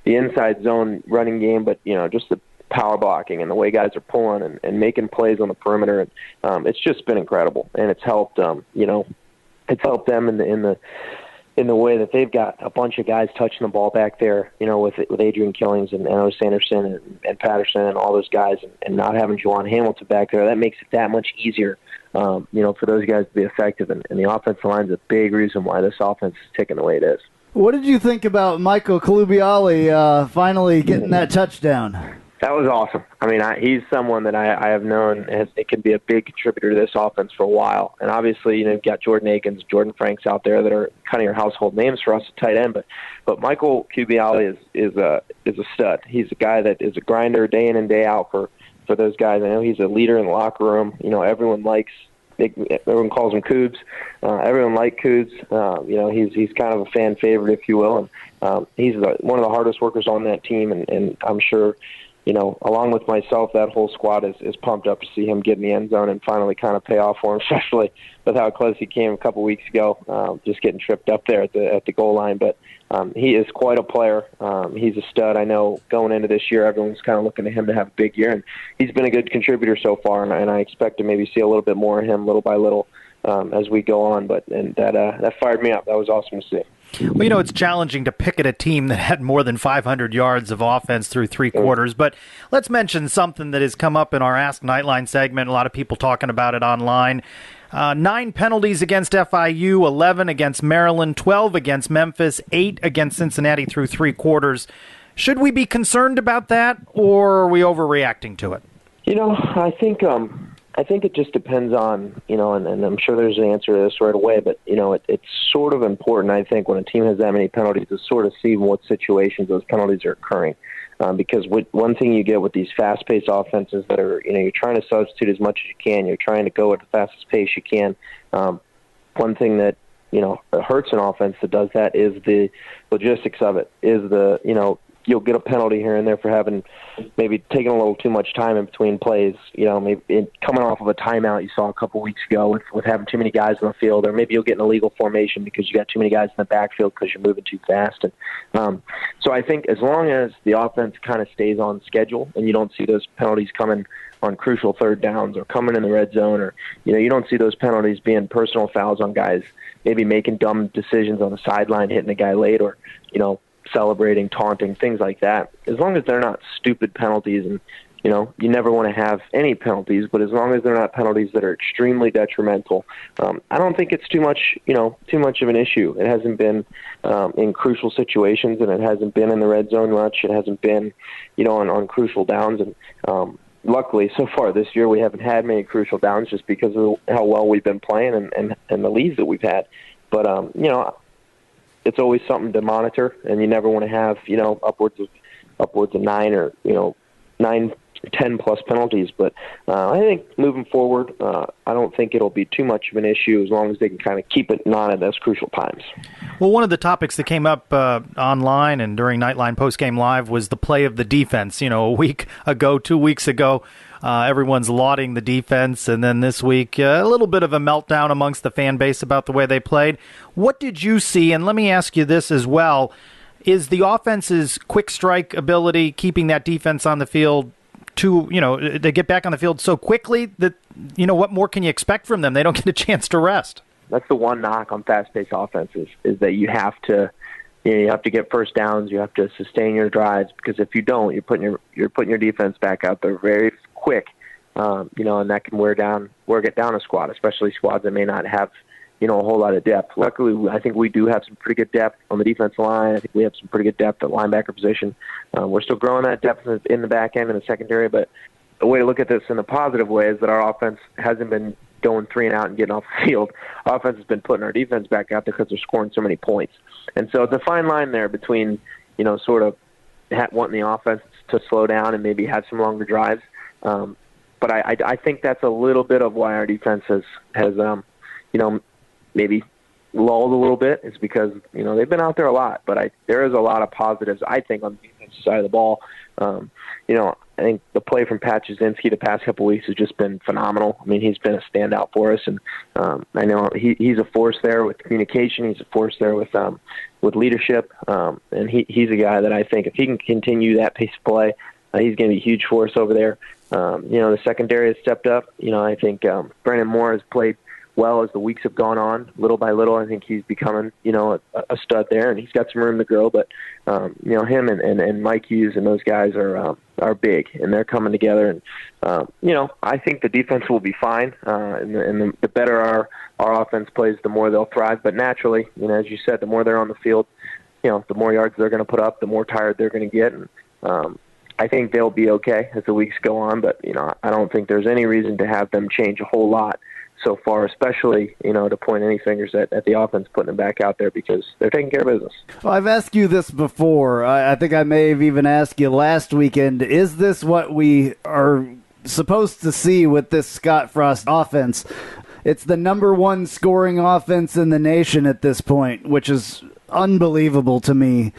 Speaker 10: the inside zone running game, but, just the power blocking and the way guys are pulling and making plays on the perimeter. And it's just been incredible, and it's helped, it's helped them in the way that they've got a bunch of guys touching the ball back there, with Adrian Killings and Ellis Sanderson and Patterson and all those guys, and not having Juwan Hamilton back there, that makes it that much easier, for those guys to be effective. And the offensive line is a big reason why this offense is ticking the way it is.
Speaker 2: What did you think about Michael Colubiali finally getting that touchdown?
Speaker 10: That was awesome. I mean, he's someone that I have known it can be a big contributor to this offense for a while. And obviously, you've got Jordan Akins, Jordan Franks out there that are kind of your household names for us at tight end. But Michael Colubiali is a stud. He's a guy that is a grinder day in and day out for those guys. I know he's a leader in the locker room. Everyone calls him Coobs. Everyone likes Coobs. He's kind of a fan favorite, if you will. And he's one of the hardest workers on that team, and I'm sure, along with myself, that whole squad is pumped up to see him get in the end zone and finally kind of pay off for him, especially with how close he came a couple weeks ago, just getting tripped up there at the goal line. But he is quite a player. He's a stud. I know going into this year, everyone's kind of looking to him to have a big year, and he's been a good contributor so far, and I expect to maybe see a little bit more of him little by little as we go on. But that fired me up. That was awesome to see.
Speaker 3: Well, it's challenging to pick at a team that had more than 500 yards of offense through three quarters. But let's mention something that has come up in our Ask Knightline segment. A lot of people talking about it online. 9 penalties against FIU, 11 against Maryland, 12 against Memphis, 8 against Cincinnati through three quarters. Should we be concerned about that, or are we overreacting to it?
Speaker 10: I think it just depends on, and I'm sure there's an answer to this right away, but, it's sort of important, I think, when a team has that many penalties to sort of see in what situations those penalties are occurring. Because one thing you get with these fast-paced offenses that are, you're trying to substitute as much as you can. You're trying to go at the fastest pace you can. One thing that, hurts an offense that does that is the logistics of it, is you'll get a penalty here and there for having maybe taking a little too much time in between plays, maybe coming off of a timeout you saw a couple weeks ago with having too many guys on the field, or maybe you'll get an illegal formation because you got too many guys in the backfield because you're moving too fast. And so I think as long as the offense kind of stays on schedule and you don't see those penalties coming on crucial third downs or coming in the red zone, or, you don't see those penalties being personal fouls on guys, maybe making dumb decisions on the sideline, hitting a guy late, or, celebrating, taunting, things like that. As long as they're not stupid penalties, and you never want to have any penalties, but as long as they're not penalties that are extremely detrimental, I don't think it's too much of an issue. It hasn't been in crucial situations, and it hasn't been in the red zone much. It hasn't been, on crucial downs, and luckily so far this year we haven't had many crucial downs just because of how well we've been playing and the leads that we've had. But it's always something to monitor, and you never want to have, upwards of 9 or, 9, 10 plus penalties. But I think moving forward, I don't think it'll be too much of an issue as long as they can kind of keep it on at those crucial times.
Speaker 3: Well, one of the topics that came up online and during Knightline Postgame Live was the play of the defense. A week ago, 2 weeks ago, everyone's lauding the defense, and then this week, a little bit of a meltdown amongst the fan base about the way they played. What did you see? And let me ask you this as well. Is the offense's quick strike ability keeping that defense on the field they get back on the field so quickly that, what more can you expect from them? They don't get a chance to rest.
Speaker 10: That's the one knock on fast-paced offenses, is that you have to get first downs, you have to sustain your drives, because if you don't, you're putting your defense back out there very quick, and that can wear it down a squad, especially squads that may not have, a whole lot of depth. Luckily, I think we do have some pretty good depth on the defensive line. I think we have some pretty good depth at linebacker position. We're still growing that depth in the back end and the secondary, but the way to look at this in a positive way is that our offense hasn't been going 3 and out and getting off the field. Our offense has been putting our defense back out there because they're scoring so many points. And so it's a fine line there between, sort of wanting the offense to slow down and maybe have some longer drives. But I think that's a little bit of why our defense has maybe lulled a little bit. It's because, they've been out there a lot. But there is a lot of positives, I think, on the defensive side of the ball. I think the play from Pat Jasinski the past couple of weeks has just been phenomenal. I mean, he's been a standout for us, and I know he's a force there with communication. He's a force there with leadership, and he's a guy that I think if he can continue that pace of play, he's going to be a huge force over there. The secondary has stepped up. I think Brandon Moore has played well as the weeks have gone on. Little by little, I think he's becoming, a stud there, and he's got some room to grow. But him and Mike Hughes and those guys are big, and they're coming together. And I think the defense will be fine. And the better our offense plays, the more they'll thrive. But naturally, as you said, the more they're on the field, the more yards they're going to put up, the more tired they're going to get. And I think they'll be okay as the weeks go on. But I don't think there's any reason to have them change a whole lot so far, especially, to point any fingers at the offense putting them back out there because they're taking care of business.
Speaker 2: Well, I've asked you this before. I think I may have even asked you last weekend. Is this what we are supposed to see with this Scott Frost offense? It's the number 1 scoring offense in the nation at this point, which is unbelievable to me.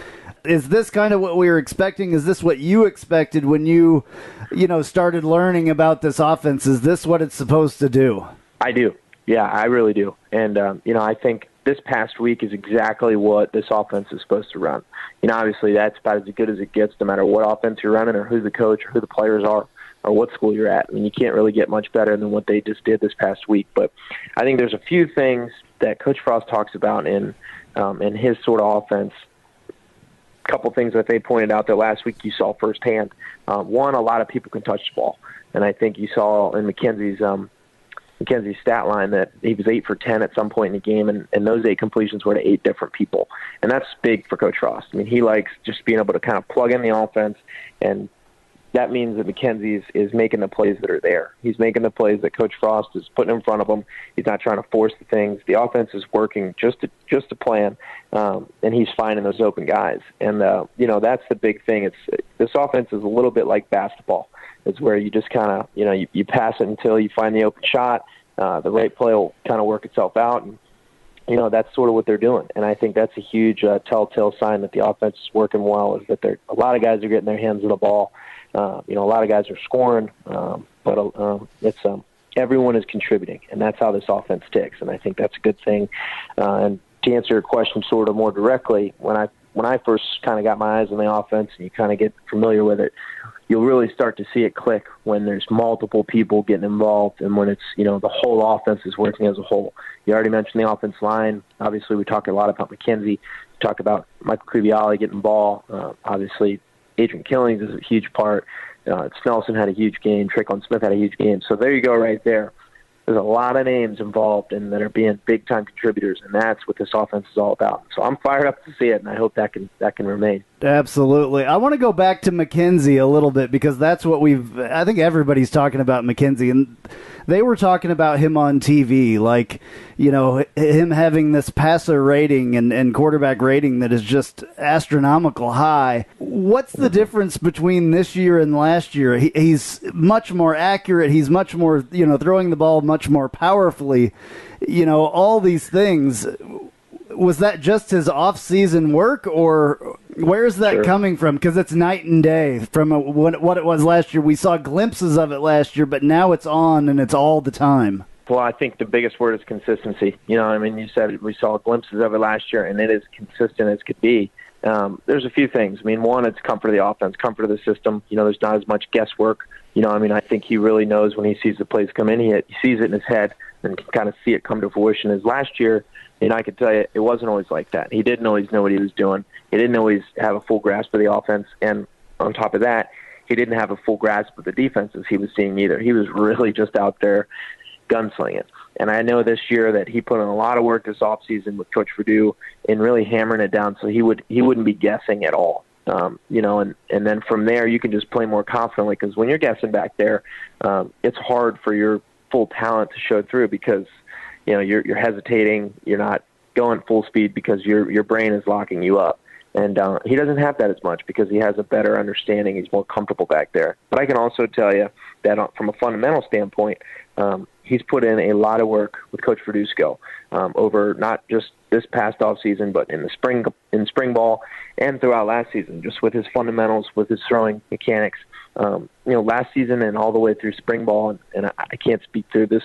Speaker 2: Is this kind of what we were expecting? Is this what you expected when you started learning about this offense? Is this what it's supposed to do?
Speaker 10: I do. Yeah, I really do. And, I think this past week is exactly what this offense is supposed to run. Obviously that's about as good as it gets no matter what offense you're running or who the coach or who the players are or what school you're at. I mean, you can't really get much better than what they just did this past week. But I think there's a few things that Coach Frost talks about in his sort of offense. A couple things that they pointed out that last week you saw firsthand. One, a lot of people can touch the ball. And I think you saw in McKenzie's stat line that he was 8 for 10 at some point in the game, and those 8 completions were to 8 different people. And that's big for Coach Frost. I mean, he likes just being able to kind of plug in the offense, and that means that McKenzie is making the plays that are there. He's making the plays that Coach Frost is putting in front of him. He's not trying to force the things. The offense is working just to plan, and he's finding those open guys. And, that's the big thing. This offense is a little bit like basketball. It's where you just kind of, you pass it until you find the open shot. The right play will kind of work itself out. And, that's sort of what they're doing. And I think that's a huge telltale sign that the offense is working well, is that a lot of guys are getting their hands on the ball. A lot of guys are scoring, but it's everyone is contributing, and that's how this offense ticks. And I think that's a good thing. And to answer your question sort of more directly, when I first kind of got my eyes on the offense and you kind of get familiar with it, you'll really start to see it click when there's multiple people getting involved and when it's, the whole offense is working as a whole. You already mentioned the offense line. Obviously, we talk a lot about McKenzie. We talk about Michael Creviali getting the ball. Obviously, Adrian Killings is a huge part. Snelson had a huge game. Trylko Smith had a huge game. So there you go right there. There's a lot of names involved and that are being big-time contributors, and that's what this offense is all about. So I'm fired up to see it, and I hope that can remain.
Speaker 2: Absolutely. I want to go back to McKenzie a little bit because that's what I think everybody's talking about McKenzie, and they were talking about him on TV, like, him having this passer rating and quarterback rating that is just astronomical high. What's the difference between this year and last year? He's much more accurate. He's much more, throwing the ball much more powerfully. All these things. Was that just his off-season work, or where is that coming from? Because it's night and day from what it was last year. We saw glimpses of it last year, but now it's on and it's all the time.
Speaker 10: Well, I think the biggest word is consistency. You said we saw glimpses of it last year, and it is consistent as could be. There's a few things. One, it's comfort of the offense, comfort of the system. There's not as much guesswork. I think he really knows when he sees the plays come in. He sees it in his head and can kind of see it come to fruition. As last year, I could tell you, it wasn't always like that. He didn't always know what he was doing. He didn't always have a full grasp of the offense. And on top of that, he didn't have a full grasp of the defenses he was seeing either. He was really just out there gunslinging. And I know this year that he put in a lot of work this offseason with Coach Perdue in really hammering it down so he wouldn't be guessing at all. And then from there you can just play more confidently, because when you're guessing back there, it's hard for your full talent to show through, because you're hesitating, you're not going full speed because your brain is locking you up. And he doesn't have that as much because he has a better understanding. He's more comfortable back there. But I can also tell you that from a fundamental standpoint, he's put in a lot of work with Coach Verduzco over not just this past offseason, but in spring ball and throughout last season, just with his fundamentals, with his throwing mechanics. Last season and all the way through spring ball, and I can't speak through this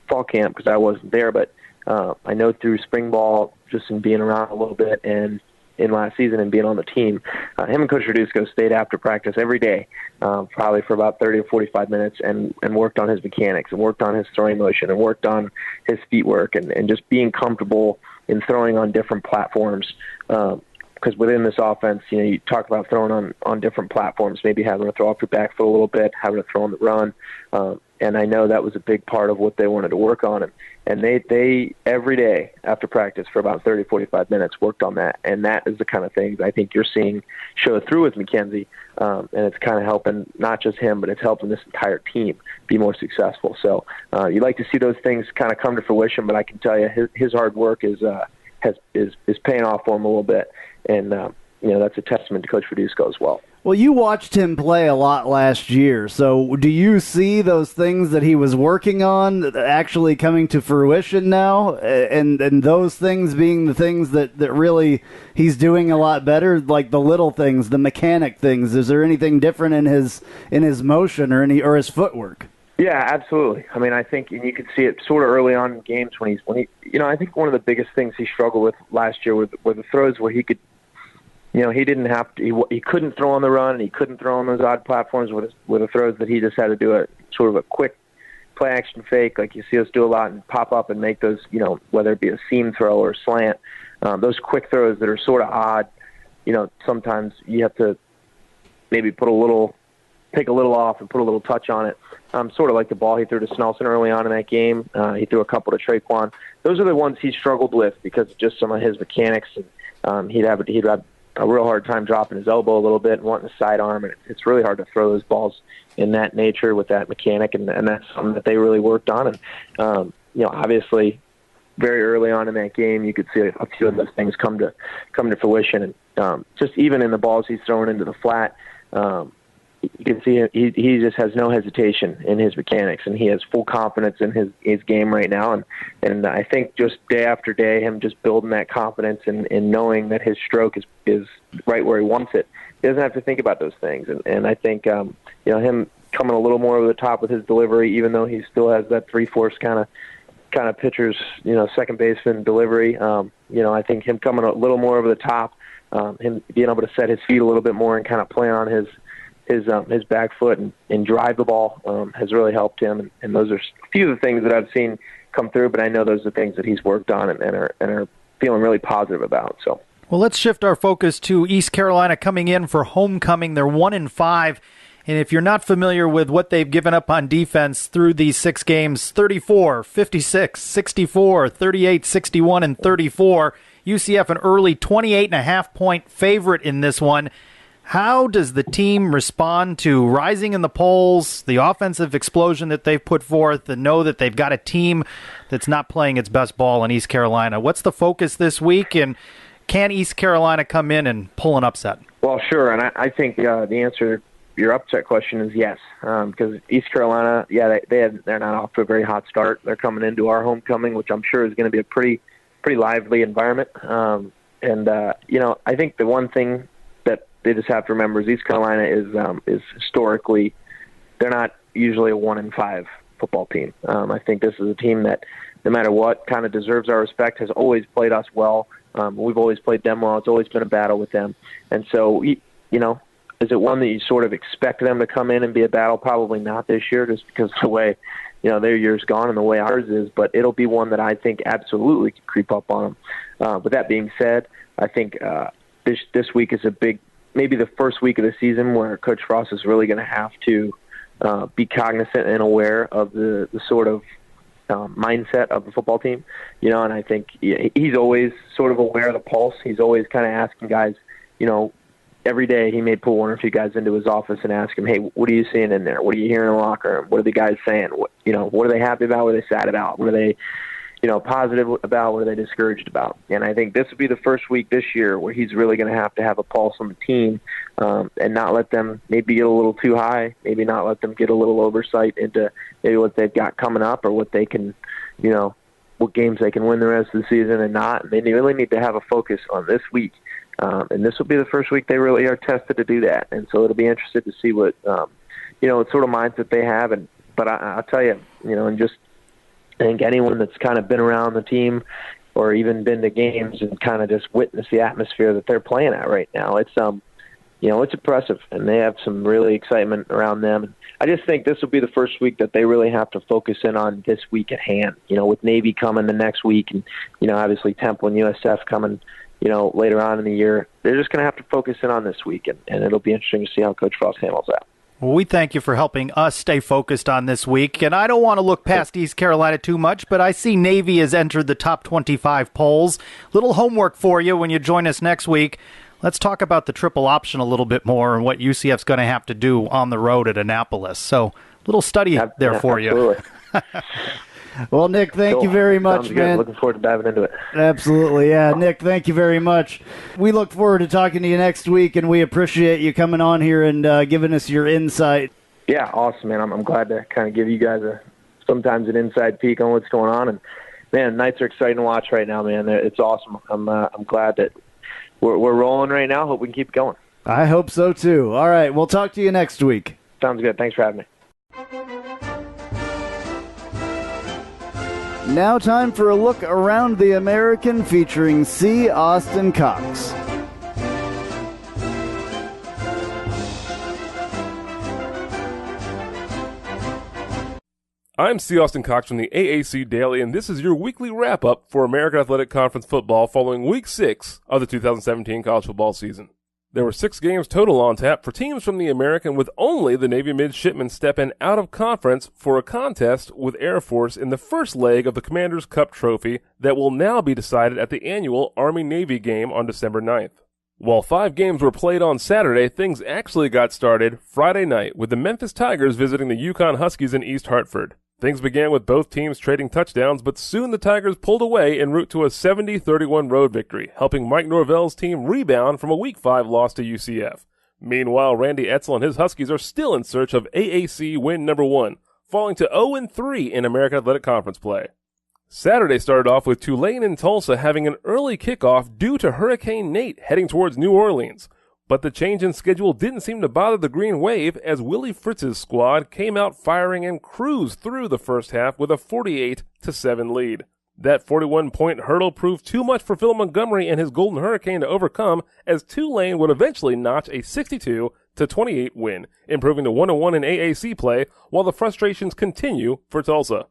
Speaker 10: fall camp because I wasn't there, but I know through spring ball, just in being around a little bit and in last season and being on the team, him and Coach Verduzco stayed after practice every day, probably for about 30 or 45 minutes, and worked on his mechanics and worked on his throwing motion and worked on his feet work and just being comfortable in throwing on different platforms. Because within this offense, you talk about throwing on different platforms, maybe having to throw off your back foot a little bit, having to throw on the run. And I know that was a big part of what they wanted to work on. And they every day after practice for about 30, 45 minutes worked on that. And that is the kind of things I think you're seeing show through with McKenzie. And it's kind of helping not just him, but it's helping this entire team be more successful. So you like to see those things kind of come to fruition, but I can tell you his hard work is paying off for him a little bit. And, that's a testament to Coach Verduzco as well.
Speaker 2: Well, you watched him play a lot last year, so do you see those things that he was working on actually coming to fruition now, and those things being the things that really he's doing a lot better, like the little things, the mechanic things? Is there anything different in his motion or his footwork?
Speaker 10: Yeah, absolutely. I mean, I think, and you could see it sort of early on in games when he I think one of the biggest things he struggled with last year were the throws where he could. He didn't have to. He couldn't throw on the run, and he couldn't throw on those odd platforms with the throws that he just had to do a sort of a quick play action fake, like you see us do a lot, and pop up and make those. Whether it be a seam throw or a slant, those quick throws that are sort of odd. Sometimes you have to maybe take a little off and put a little touch on it. Sort of like the ball he threw to Snelson early on in that game. He threw a couple to Traquan. Those are the ones he struggled with because of just some of his mechanics, and he'd have a real hard time dropping his elbow a little bit and wanting to sidearm, and it's really hard to throw those balls in that nature with that mechanic, and that's something that they really worked on. And obviously, very early on in that game, you could see a few of those things come to fruition, and just even in the balls he's throwing into the flat, you can see he just has no hesitation in his mechanics, and he has full confidence in his game right now. And I think just day after day, him just building that confidence and knowing that his stroke is right where he wants it. He doesn't have to think about those things. And I think him coming a little more over the top with his delivery, even though he still has that 3/4 kind of pitcher's second baseman delivery. I think him coming a little more over the top, him being able to set his feet a little bit more and kind of play on his back foot and drive the ball has really helped him. And those are a few of the things that I've seen come through, but I know those are things that he's worked on and are feeling really positive about. So,
Speaker 3: well, let's shift our focus to East Carolina coming in for homecoming. They're 1-5. And if you're not familiar with what they've given up on defense through these 6 games, 34, 56, 64, 38, 61, and 34. UCF an early 28.5-point favorite in this one. How does the team respond to rising in the polls, the offensive explosion that they've put forth, and know that they've got a team that's not playing its best ball in East Carolina? What's the focus this week, and can East Carolina come in and pull an upset?
Speaker 10: Well, sure, and I think the answer to your upset question is yes, because East Carolina, they're not off to a very hot start. They're coming into our homecoming, which I'm sure is going to be a pretty lively environment. I think the one thing they just have to remember is East Carolina is historically, they're not usually a 1-5 football team. I think this is a team that, no matter what, kind of deserves our respect, has always played us well. We've always played them well. It's always been a battle with them. And so, is it one that you sort of expect them to come in and be a battle? Probably not this year, just because of the way, their year's gone and the way ours is. But it'll be one that I think absolutely could creep up on them. With that being said, I think this week is maybe the first week of the season where Coach Frost is really going to have to be cognizant and aware of the sort of mindset of the football team, and I think he's always sort of aware of the pulse. He's always kind of asking guys, every day he may pull one or two guys into his office and ask him, hey, what are you seeing in there? What are you hearing in the locker room? What are the guys saying? What are they happy about? What are they sad about? What are they, positive about? What are they discouraged about? And I think this will be the first week this year where he's really going to have a pulse on the team and not let them maybe get a little too high, maybe not let them get a little oversight into maybe what they've got coming up or what they can, what games they can win the rest of the season and not. And they really need to have a focus on this week. And this will be the first week they really are tested to do that. And so it'll be interesting to see what, what sort of mindset they have. But I'll tell you, and just I think anyone that's kind of been around the team or even been to games and kind of just witnessed the atmosphere that they're playing at right now, it's it's impressive, and they have some really excitement around them. And I just think this will be the first week that they really have to focus in on this week at hand, with Navy coming the next week and, obviously Temple and USF coming, later on in the year. They're just going to have to focus in on this week, and it'll be interesting to see how Coach Frost handles that.
Speaker 3: Well, we thank you for helping us stay focused on this week. And I don't want to look past East Carolina too much, but I see Navy has entered the top 25 polls. Little homework for you when you join us next week. Let's talk about the triple option a little bit more and what UCF's going to have to do on the road at Annapolis. So, little study there for you.
Speaker 2: Well, Nick, thank you very much,
Speaker 10: Sounds
Speaker 2: man.
Speaker 10: Good. Looking forward to diving into it.
Speaker 2: Absolutely, yeah. Nick, thank you very much. We look forward to talking to you next week, and we appreciate you coming on here and giving us your insight.
Speaker 10: Yeah, awesome, man. I'm glad to kind of give you guys sometimes an inside peek on what's going on. And, man, Knights are exciting to watch right now, man. It's awesome. I'm glad that we're rolling right now. Hope we can keep going.
Speaker 2: I hope so, too. All right, we'll talk to you next week.
Speaker 10: Sounds good. Thanks for having me.
Speaker 2: Now time for a look around the American featuring C. Austin Cox.
Speaker 11: I'm C. Austin Cox from the AAC Daily, and this is your weekly wrap-up for American Athletic Conference football following Week 6 of the 2017 college football season. There were 6 games total on tap for teams from the American, with only the Navy midshipmen stepping out of conference for a contest with Air Force in the first leg of the Commander's Cup Trophy that will now be decided at the annual Army-Navy game on December 9th. While 5 games were played on Saturday, things actually got started Friday night with the Memphis Tigers visiting the Yukon Huskies in East Hartford. Things began with both teams trading touchdowns, but soon the Tigers pulled away en route to a 70-31 road victory, helping Mike Norvell's team rebound from a Week 5 loss to UCF. Meanwhile, Randy Etzel and his Huskies are still in search of AAC win number 1, falling to 0-3 in American Athletic Conference play. Saturday started off with Tulane and Tulsa having an early kickoff due to Hurricane Nate heading towards New Orleans. But the change in schedule didn't seem to bother the Green Wave as Willie Fritz's squad came out firing and cruised through the first half with a 48-7 lead. That 41-point hurdle proved too much for Phil Montgomery and his Golden Hurricane to overcome as Tulane would eventually notch a 62-28 win, improving to 1-1 in AAC play while the frustrations continue for Tulsa.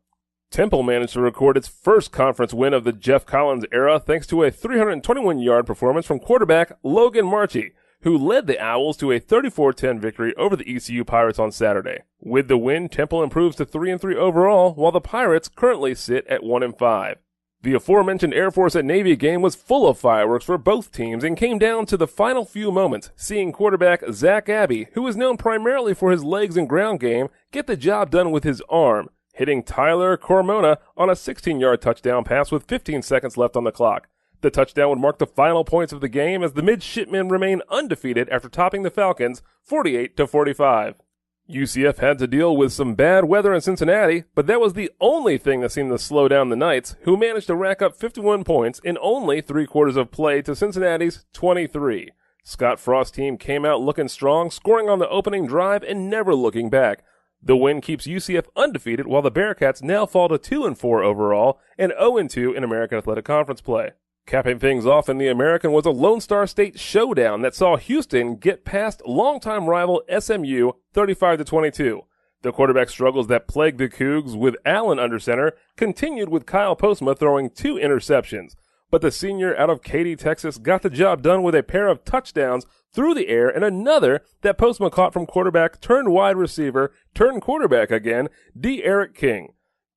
Speaker 11: Temple managed to record its first conference win of the Jeff Collins era thanks to a 321-yard performance from quarterback Logan Marchie, who led the Owls to a 34-10 victory over the ECU Pirates on Saturday. With the win, Temple improves to 3-3 overall, while the Pirates currently sit at 1-5. The aforementioned Air Force at Navy game was full of fireworks for both teams and came down to the final few moments, seeing quarterback Zach Abbey, who is known primarily for his legs and ground game, get the job done with his arm, hitting Tyler Cormona on a 16-yard touchdown pass with 15 seconds left on the clock. The touchdown would mark the final points of the game as the midshipmen remain undefeated after topping the Falcons 48-45. UCF had to deal with some bad weather in Cincinnati, but that was the only thing that seemed to slow down the Knights, who managed to rack up 51 points in only 3 quarters of play to Cincinnati's 23. Scott Frost's team came out looking strong, scoring on the opening drive and never looking back. The win keeps UCF undefeated, while the Bearcats now fall to 2-4 overall and 0-2 in American Athletic Conference play. Capping things off in the American was a Lone Star State showdown that saw Houston get past longtime rival SMU 35-22. The quarterback struggles that plagued the Cougs with Allen under center continued with Kyle Postma throwing 2 interceptions. But the senior out of Katy, Texas got the job done with a pair of touchdowns through the air and another that Postma caught from quarterback turned wide receiver turned quarterback again, D. Eric King.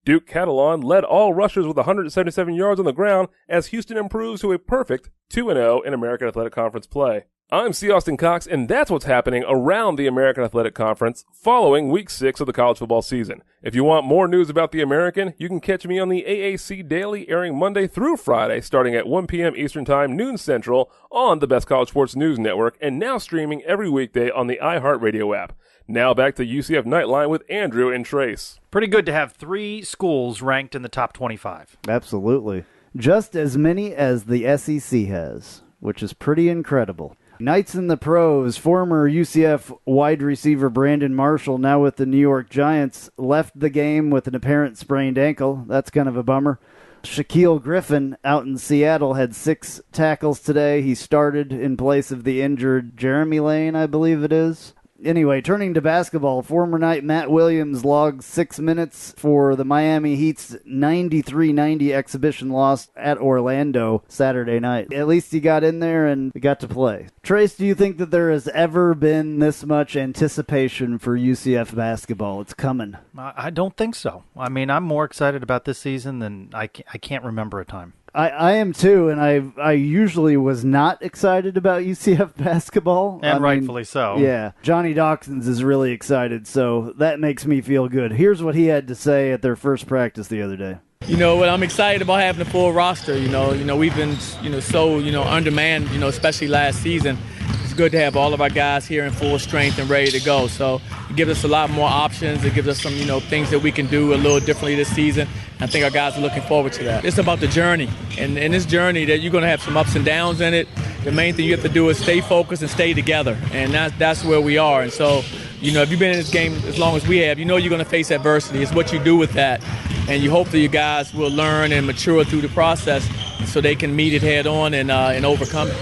Speaker 11: Duke Catalan led all rushers with 177 yards on the ground as Houston improves to a perfect 2-0 in American Athletic Conference play. I'm C. Austin Cox, and that's what's happening around the American Athletic Conference following Week 6 of the college football season. If you want more news about the American, you can catch me on the AAC Daily, airing Monday through Friday, starting at 1 p.m. Eastern Time, noon Central, on the Best College Sports News Network, and now streaming every weekday on the iHeartRadio app. Now back to UCF Knightline with Andrew and Trace.
Speaker 3: Pretty good to have 3 schools ranked in the top 25.
Speaker 2: Absolutely. Just as many as the SEC has, which is pretty incredible. Knights in the pros, former UCF wide receiver Brandon Marshall, now with the New York Giants, left the game with an apparent sprained ankle. That's kind of a bummer. Shaquille Griffin out in Seattle had 6 tackles today. He started in place of the injured Jeremy Lane, I believe it is. Anyway, turning to basketball, former Knight Matt Williams logged 6 minutes for the Miami Heat's 93-90 exhibition loss at Orlando Saturday night. At least he got in there and got to play. Trace, do you think that there has ever been this much anticipation for UCF basketball? It's coming.
Speaker 3: I don't think so. I mean, I'm more excited about this season than I can't remember a time.
Speaker 2: I am too, and I usually was not excited about UCF basketball.
Speaker 3: And rightfully so.
Speaker 2: Yeah. Johnny Dawkins is really excited, so that makes me feel good. Here's what he had to say at their first practice the other day.
Speaker 12: I'm excited about having a full roster. We've been, so, undermanned, especially last season. It's good to have all of our guys here in full strength and ready to go. So it gives us a lot more options. It gives us some, things that we can do a little differently this season. I think our guys are looking forward to that. It's about the journey. And in this journey, that you're going to have some ups and downs in it. The main thing you have to do is stay focused and stay together. And that's where we are. And so, if you've been in this game as long as we have, you're going to face adversity. It's what you do with that. And you hope that your guys will learn and mature through the process so they can meet it head on and overcome it.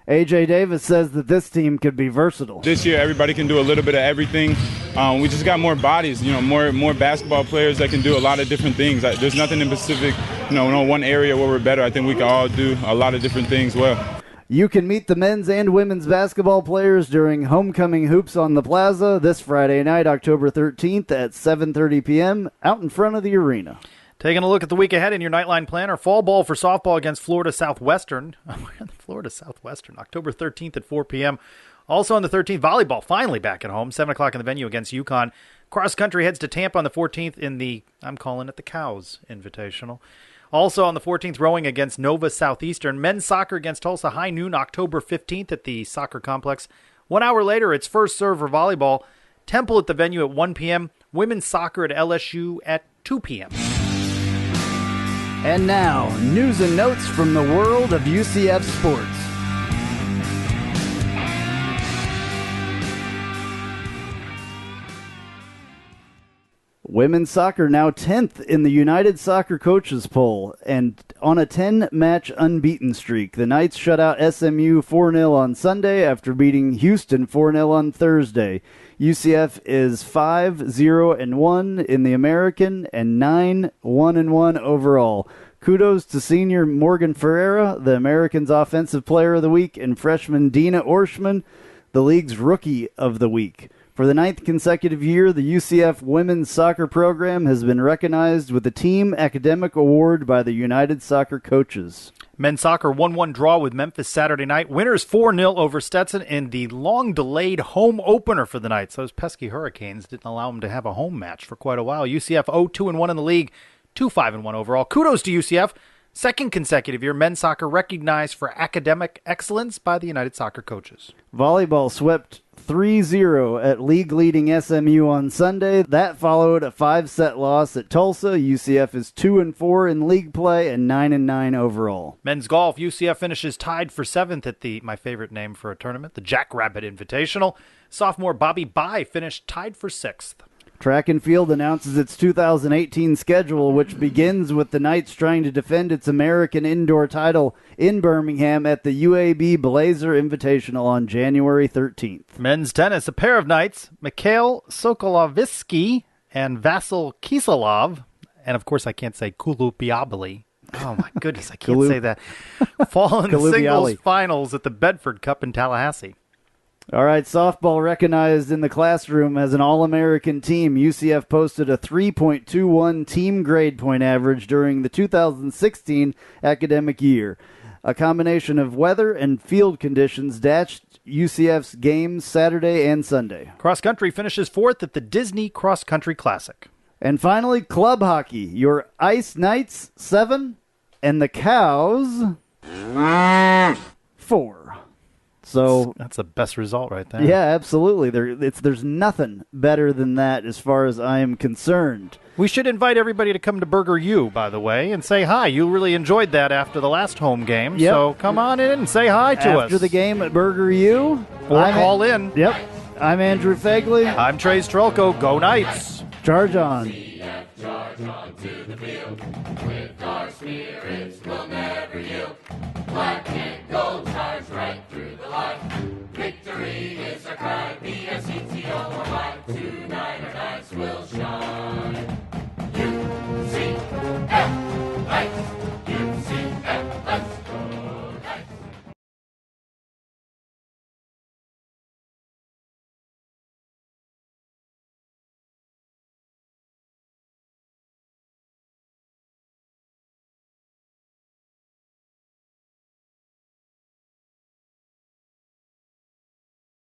Speaker 2: A.J. Davis says that this team could be versatile.
Speaker 13: This year, everybody can do a little bit of everything. We just got more bodies, more basketball players that can do a lot of different things. There's nothing in specific, one area where we're better. I think we can all do a lot of different things well.
Speaker 2: You can meet the men's and women's basketball players during Homecoming Hoops on the Plaza this Friday night, October 13th at 7:30 p.m. out in front of the arena.
Speaker 3: Taking a look at the week ahead in your Knightline planner, fall ball for softball against Florida Southwestern. Florida Southwestern, October 13th at 4 p.m. Also on the 13th, volleyball finally back at home, 7 o'clock in the venue against UConn. Cross country heads to Tampa on the 14th in the, I'm calling it the Cows Invitational. Also on the 14th, rowing against Nova Southeastern. Men's soccer against Tulsa, high noon, October 15th at the soccer complex. 1 hour later, it's first serve for volleyball. Temple at the venue at 1 p.m. Women's soccer at LSU at 2 p.m.
Speaker 2: And now, news and notes from the world of UCF sports. Women's soccer now 10th in the United Soccer Coaches Poll and on a 10-match unbeaten streak. The Knights shut out SMU 4-0 on Sunday after beating Houston 4-0 on Thursday. UCF is 5-0-1 in the American and 9-1-1 overall. Kudos to senior Morgan Ferreira, the American's Offensive Player of the Week, and freshman Dina Orshman, the league's Rookie of the Week. For the 9th consecutive year, the UCF women's soccer program has been recognized with the Team Academic Award by the United Soccer Coaches.
Speaker 3: Men's soccer 1-1 draw with Memphis Saturday night. Winners 4-0 over Stetson in the long-delayed home opener for the Knights. Those pesky Hurricanes didn't allow them to have a home match for quite a while. UCF 0-2-1 in the league, 2-5-1 overall. Kudos to UCF. Second consecutive year, men's soccer recognized for academic excellence by the United Soccer Coaches.
Speaker 2: Volleyball swept 3-0 at league-leading SMU on Sunday. That followed a 5-set loss at Tulsa. UCF is 2-4 in league play and 9-9 overall.
Speaker 3: Men's golf, UCF finishes tied for 7th at my favorite name for a tournament, the Jackrabbit Invitational. Sophomore Bobby Bai finished tied for 6th.
Speaker 2: Track and Field announces its 2018 schedule, which begins with the Knights trying to defend its American indoor title in Birmingham at the UAB Blazer Invitational on January 13th.
Speaker 3: Men's tennis, a pair of Knights, Mikhail Sokolovsky and Vasil Kiselov, and of course I can't say Kulubiabli. Oh my goodness, I can't say that. Fall in the singles finals at the Bedford Cup in Tallahassee.
Speaker 2: All right, softball recognized in the classroom as an All-American team. UCF posted a 3.21 team grade point average during the 2016 academic year. A combination of weather and field conditions dashed UCF's games Saturday and Sunday.
Speaker 3: Cross country finishes 4th at the Disney Cross Country Classic.
Speaker 2: And finally, club hockey. Your Ice Knights, 7, and the Cows, 4. So
Speaker 3: that's the best result right there.
Speaker 2: Yeah, absolutely. There's nothing better than that as far as I am concerned.
Speaker 3: We should invite everybody to come to Burger U, by the way, and say hi. You really enjoyed that after the last home game, so come on in and say hi to us.
Speaker 2: After the game at Burger U.
Speaker 3: Or call in.
Speaker 2: Yep. I'm Andrew Phegley.
Speaker 3: I'm Trace Trylko. Go Knights.
Speaker 2: Charge on.
Speaker 14: Charge on to the field. With our spirits, we'll never yield. Black